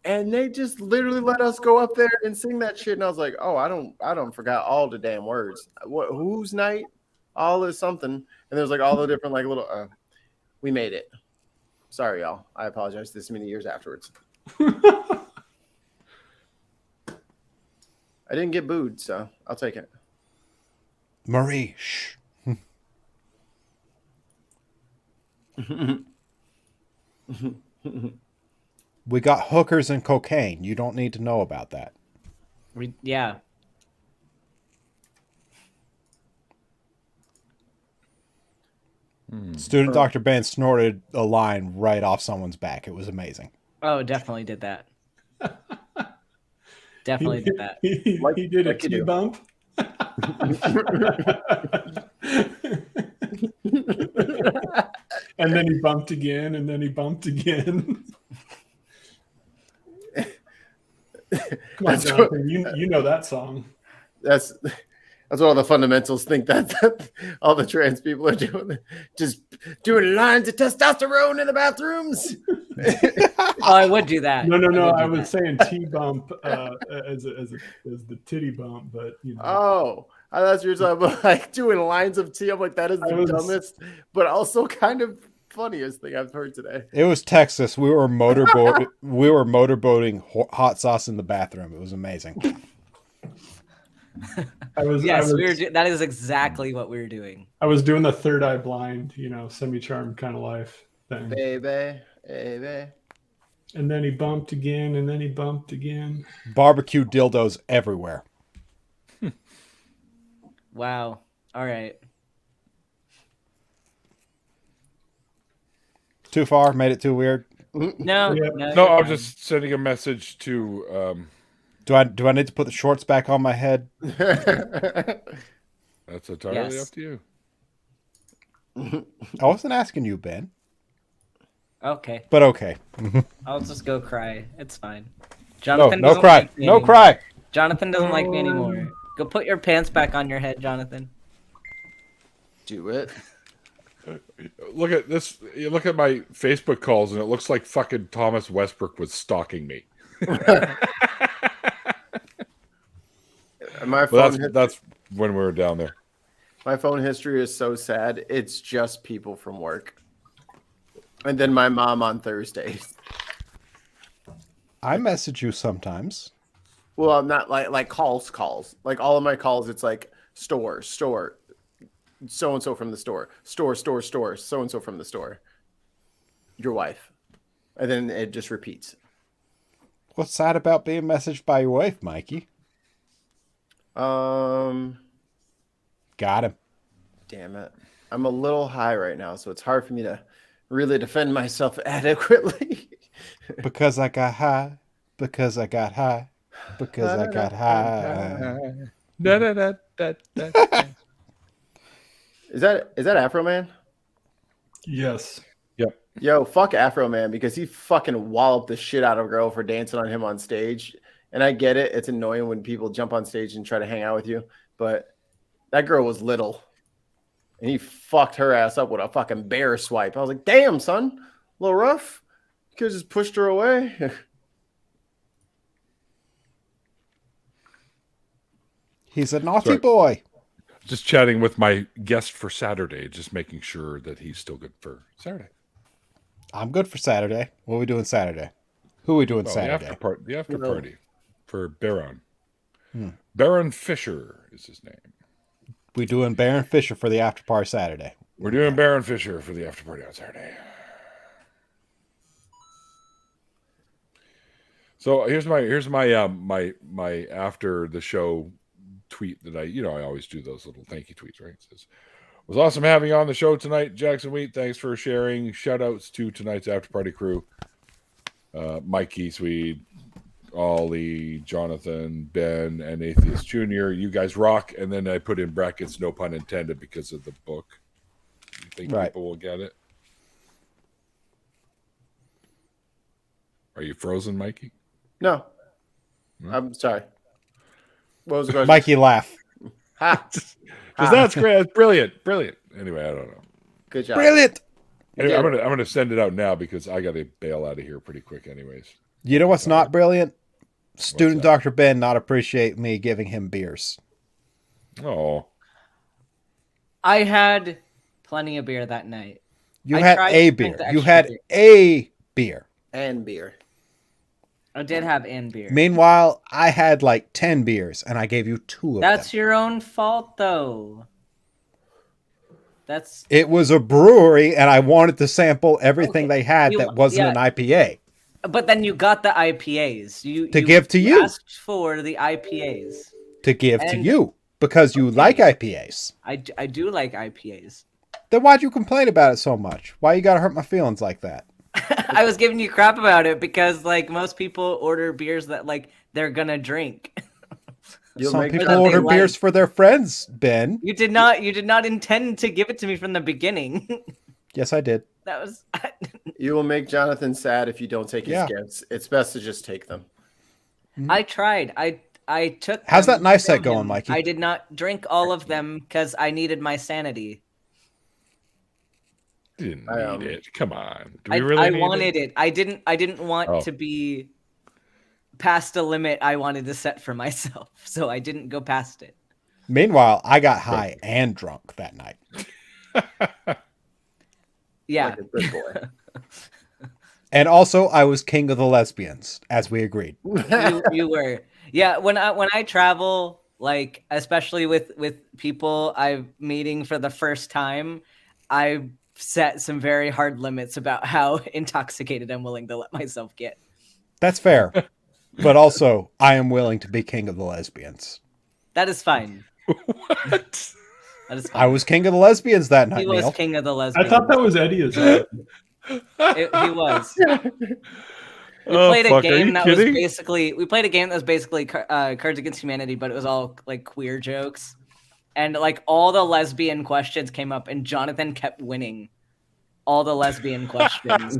and they just literally let us go up there and sing that shit. And I was like, "Oh, I don't forgot all the damn words. Whose night? All is something." And there's like all the different like little. We made it. Sorry, y'all. I apologize. This many years afterwards. I didn't get booed, so I'll take it. Marie, shh. We got hookers and cocaine. You don't need to know about that. Yeah. Student Dr. Ben snorted a line right off someone's back. It was amazing. Oh, definitely did that. Definitely did that. He did a T-bump. And then he bumped again, and then he bumped again. Come on, Jonathan, you know that song. That's what all the fundamentals think that all the trans people are doing. Just doing lines of testosterone in the bathrooms. Oh, I would do that. No. I was saying T-bump as the titty bump, but you know. Oh, I thought you were talking about like doing lines of T. I'm like, that is the dumbest, but also kind of funniest thing I've heard today. It was Texas. We were motorboating hot sauce in the bathroom. It was amazing. That is exactly what we were doing. I was doing the third eye blind, semi-charmed kind of life thing. Baby. And then he bumped again, and then he bumped again. Barbecue dildos everywhere. Wow. All right. Too far? Made it too weird? No. No, I was just sending a message to. Do I need to put the shorts back on my head? That's entirely up to you. I wasn't asking you, Ben. Okay. But okay. I'll just go cry. It's fine. Jonathan no doesn't cry. like me No anymore. cry. Jonathan doesn't like me anymore. Go put your pants back on your head, Jonathan. Do it. Look at this. You look at my Facebook calls, and it looks like fucking Thomas Westbrook was stalking me. My Well, phone, that's when we were down there. my phone history is so sad. It's just people from work, and then my mom on Thursdays. I message you sometimes. Well, I'm not like calls. Like all of my calls, it's like store, so and so from the store, store, so and so from the store. Your wife, and then it just repeats. What's sad about being messaged by your wife, Mikey? Damn Got him. it. I'm a little high right now, so it's hard for me to really defend myself adequately. Because I got high. Because I got high. Because I got high. Is that Afro Man? Yes. Yo, fuck Afro Man because he fucking walloped the shit out of a girl for dancing on him on stage. And I get it. It's annoying when people jump on stage and try to hang out with you. But that girl was little. And he fucked her ass up with a fucking bear swipe. I was like, damn, son. A little rough. You could have just pushed her away. He's a naughty Sorry. boy. Just chatting with my guest for Saturday, just making sure that he's still good for Saturday. I'm good for Saturday. What are we doing Saturday? Who are we doing Oh, Saturday? the after party for Baron. Hmm. Baron Fisher is his name. We doing Baron Fisher for the after party Saturday. We're doing Baron Fisher for the after party on Saturday. So here's my my after the show tweet that I always do those little thank you tweets, right? It says, was awesome having you on the show tonight, Jackson Wheat. Thanks for sharing. Shout outs to tonight's after party crew. Mikey, Swede, Ollie, Jonathan, Ben, and Atheist Jr. You guys rock. And then I put in brackets, no pun intended, because of the book. You think people will get it? Are you frozen, Mikey? No. I'm sorry. What was the question? Mikey, laugh. Ha. That's great. That's brilliant. Anyway, I don't know. Good job. Brilliant. Anyway, I'm gonna send it out now because I got to bail out of here pretty quick. Anyways, You know what's not brilliant? Student Dr. Ben not appreciate me giving him beers. oh, I had plenty of beer that night. You I had tried a to drink beer. the You extra had beer. a beer. And beer. I did have beer. Meanwhile, I had like 10 beers and I gave you 2 of That's them. your own fault, though. It was a brewery and I wanted to sample everything they had that wasn't an IPA. But then you got the IPAs. You give to you. asked for the IPAs. To give to you because you like IPAs. I do like IPAs. Then why'd you complain about it so much? Why you gotta hurt my feelings like that? I was giving you crap about it because like most people order beers that like they're gonna drink. Some people order beers for their friends, Ben. You did not intend to give it to me from the beginning. Yes, I did. That was You will make Jonathan sad if you don't take his gifts. It's best to just take them. I tried. I took How's them that knife set from going, him. Mikey? I did not drink all of them because I needed my sanity. didn't need it. Come on, do we really? I need wanted it. I didn't want to be past a limit I wanted to set for myself, so I didn't go past it. Meanwhile, I got high and drunk that night. Yeah. Like a good boy. And also, I was king of the lesbians, as we agreed. you were. Yeah, when I travel, like especially with people I'm meeting for the first time, I set some very hard limits about how intoxicated I'm willing to let myself get. That's fair. But also, I am willing to be king of the lesbians. That is fine. What? That is fine. I was king of the lesbians that night, He was Neil. king of the I lesbians. thought that was Eddie as well. He was. We Oh, played a fuck, are you game that was kidding? basically Cards Against Humanity, but it was all like queer jokes, and like all the lesbian questions came up, and Jonathan kept winning all the lesbian questions.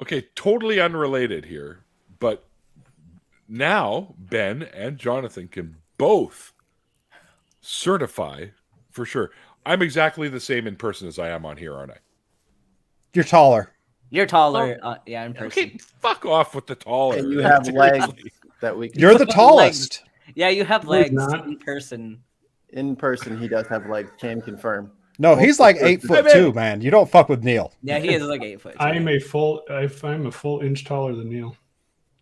Okay, totally unrelated here, but now Ben and Jonathan can both certify for sure. I'm exactly the same in person as I am on here, aren't I? You're taller. You're taller, yeah, in person. Okay, fuck off with the taller. And you have legs Seriously. that we can. You're the tallest. Yeah, you have he's legs not. in person. In person, he does have legs. Can confirm. No, he's like 8'2", man. You don't fuck with Neil. Yeah, he is like 8 foot. I'm a full inch taller than Neil.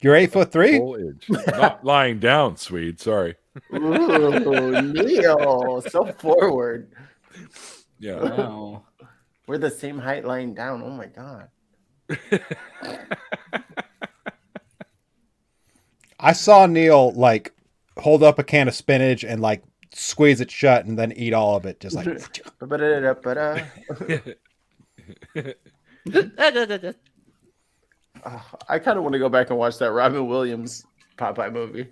You're 8'3". Full inch. Not lying down, Swede. Sorry. Ooh, Neil, so forward. Yeah. Wow. We're the same height lying down. Oh my god. I saw Neil like hold up a can of spinach and like squeeze it shut and then eat all of it, just like. I kind of want to go back and watch that Robin Williams Popeye movie.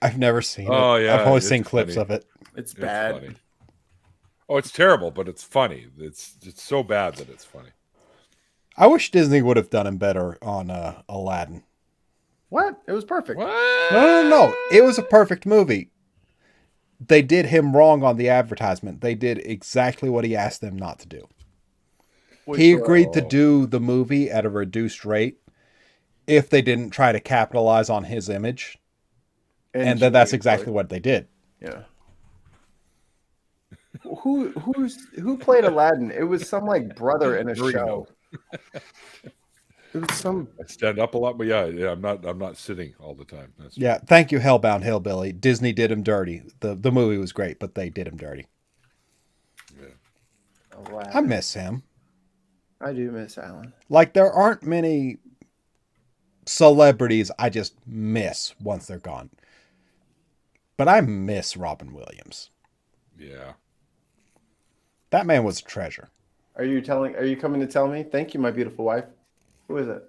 I've never seen it. Oh, yeah, I've only it's seen clips funny. of it. It's It's bad. funny. Oh, it's terrible, but it's funny. It's so bad that it's funny. I wish Disney would have done him better on Aladdin. What? It was perfect. What? No. It was a perfect movie. They did him wrong on the advertisement. They did exactly what he asked them not to do. He agreed to do the movie at a reduced rate if they didn't try to capitalize on his image. And then that's exactly what they did. Yeah. Who played Aladdin? It was some like brother in a Reno. show. It was some. I stand up a lot, but yeah, I'm not sitting all the time. That's Yeah, thank you, Hellbound Hillbilly. Disney did him dirty. The movie was great, but they did him dirty. Aladdin. I miss him. I do miss Alan. Like, there aren't many celebrities I just miss once they're gone. But I miss Robin Williams. Yeah. That man was a treasure. Are you coming to tell me? Thank you, my beautiful wife. Who is it?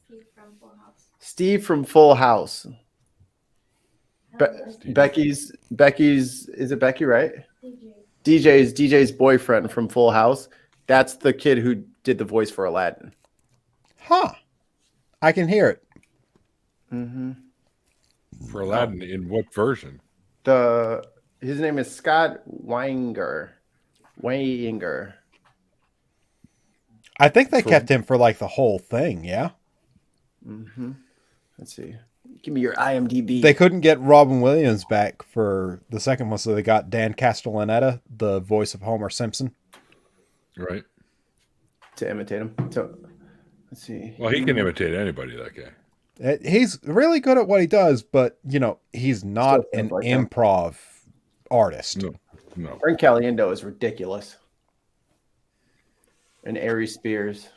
Steve from Full House. Steve from Full House. Steve. Becky's. Is it Becky? Right? DJ. DJ's boyfriend from Full House. That's the kid who did the voice for Aladdin. Huh. I can hear it. Mm-hmm. For Aladdin, in what version? His name is Scott Weinger. I think they kept him for like the whole thing, yeah? Mm-hmm. Let's see. Give me your IMDb. They couldn't get Robin Williams back for the second one, so they got Dan Castellaneta, the voice of Homer Simpson. Right. To imitate him. So, let's see. Well, he can imitate anybody, that guy. He's really good at what he does, but, he's not Still an sounds like him. improv artist. No. Frank Caliendo is ridiculous. And Ari Spears.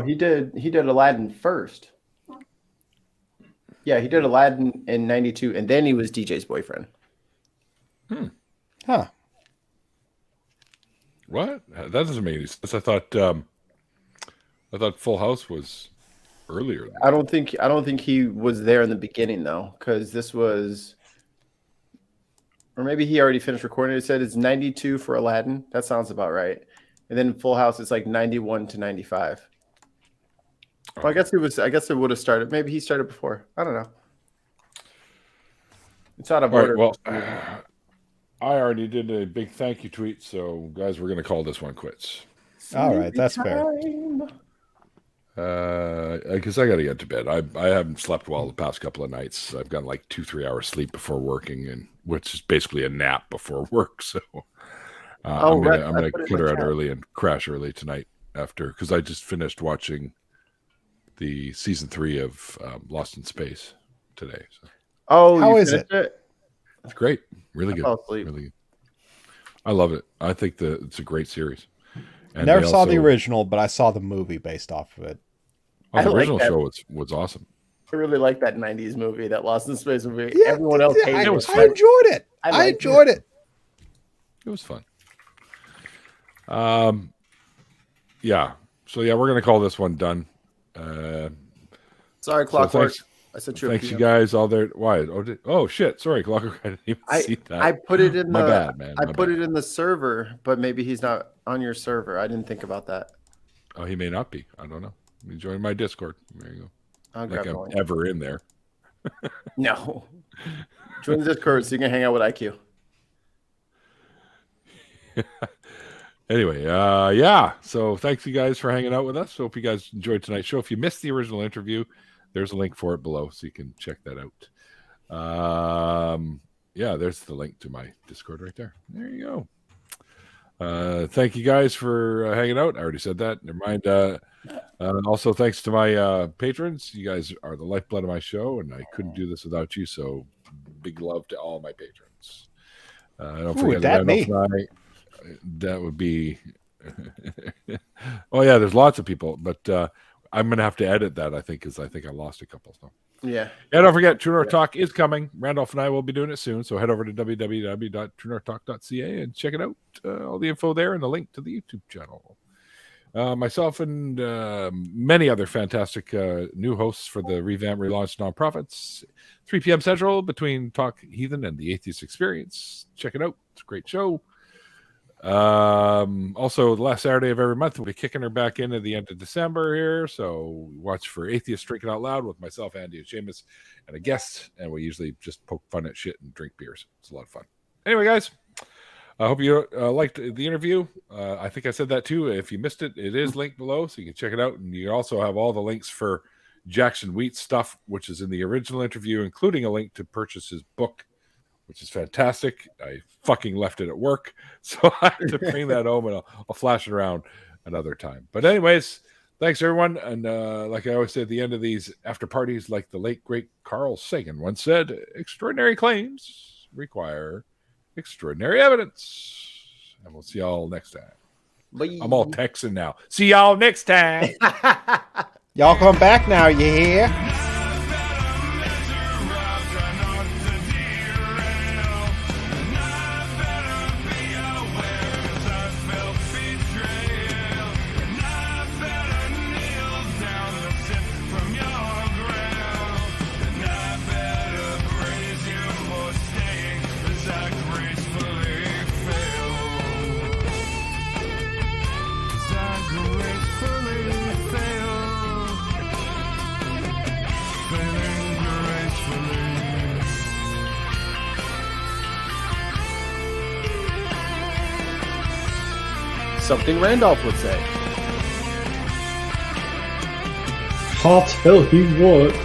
He did Aladdin first. Yeah, he did Aladdin in '92, and then he was DJ's boyfriend. Huh. What? That doesn't make any sense. I thought Full House was earlier. I don't think he was there in the beginning though, because this was, or maybe he already finished recording. It said it's 92 for Aladdin. That sounds about right. And then Full House is like 91 to 95. Well, I guess it would have started. Maybe he started before. I don't know. It's out of All order. right, well, I already did a big thank you tweet, so guys, we're going to call this one quits. All right, that's fair. Because I got to get to bed. I haven't slept well the past couple of nights. I've gotten like 2-3 hours sleep before working, and which is basically a nap before work. So I'm gonna put her out early and crash early tonight because I just finished watching the season 3 of Lost in Space today. So How you is finished it? it's great, really good, fell asleep. really good. I love it. I think it's a great series. And Never they saw the also- original, but I saw the movie based off of it. Oh, the I like original that. show was awesome. I really like that '90s movie, that Lost in Space movie. Yeah, Everyone else hated I it. enjoyed it. I I liked enjoyed it. It was fun. Yeah. So yeah, we're gonna call this one done. Sorry, So Clockwork. thanks, I sent you a thanks you PM. guys all there. Why? Oh shit! Sorry, Clockwork. I didn't even see that. I put it in My the bad, man. I My put bad. it in the server, but maybe he's not on your server. I didn't think about that. Oh, he may not be. I don't know. Let me join my Discord. There you go. I'll Like grab I'm one. ever in there. No. Join the Discord so you can hang out with IQ. Anyway, yeah. So thanks you guys for hanging out with us. Hope you guys enjoyed tonight's show. If you missed the original interview, there's a link for it below, so you can check that out. Yeah, there's the link to my Discord right there. There you go. Thank you guys for hanging out. I already said that. Never mind. Also, thanks to my patrons. You guys are the lifeblood of my show, and I couldn't do this without you. So, big love to all my patrons. Don't forget that me? That would be. Oh yeah, there's lots of people, but I'm gonna have to edit that. I think because I lost a couple. So. Yeah. Yeah, don't forget, True North Talk is coming. Randolph and I will be doing it soon. So head over to www.truenorthtalk.ca and check it out. All the info there and the link to the YouTube channel. Myself and many other fantastic new hosts for the revamped, relaunched nonprofits. 3 p.m. Central between Talk Heathen and the Atheist Experience. Check it out. It's a great show. Also, the last Saturday of every month, we'll be kicking her back in at the end of December here. So watch for Atheist Drinking Out Loud with myself, Andy, and Seamus, and a guest. And we usually just poke fun at shit and drink beers. It's a lot of fun. Anyway, guys, I hope you liked the interview. I think I said that too. If you missed it, it is linked below, so you can check it out. And you also have all the links for Jackson Wheat's stuff, which is in the original interview, including a link to purchase his book, which is fantastic. I fucking left it at work, so I have to bring that home, and I'll flash it around another time. But anyways, thanks everyone. And like I always say at the end of these after parties, like the late great Carl Sagan once said, extraordinary claims require extraordinary evidence. And we'll see y'all next time. Bye. I'm all Texan now. See y'all next time. Y'all come back now, you hear? Something Randolph would say. I'll tell you what.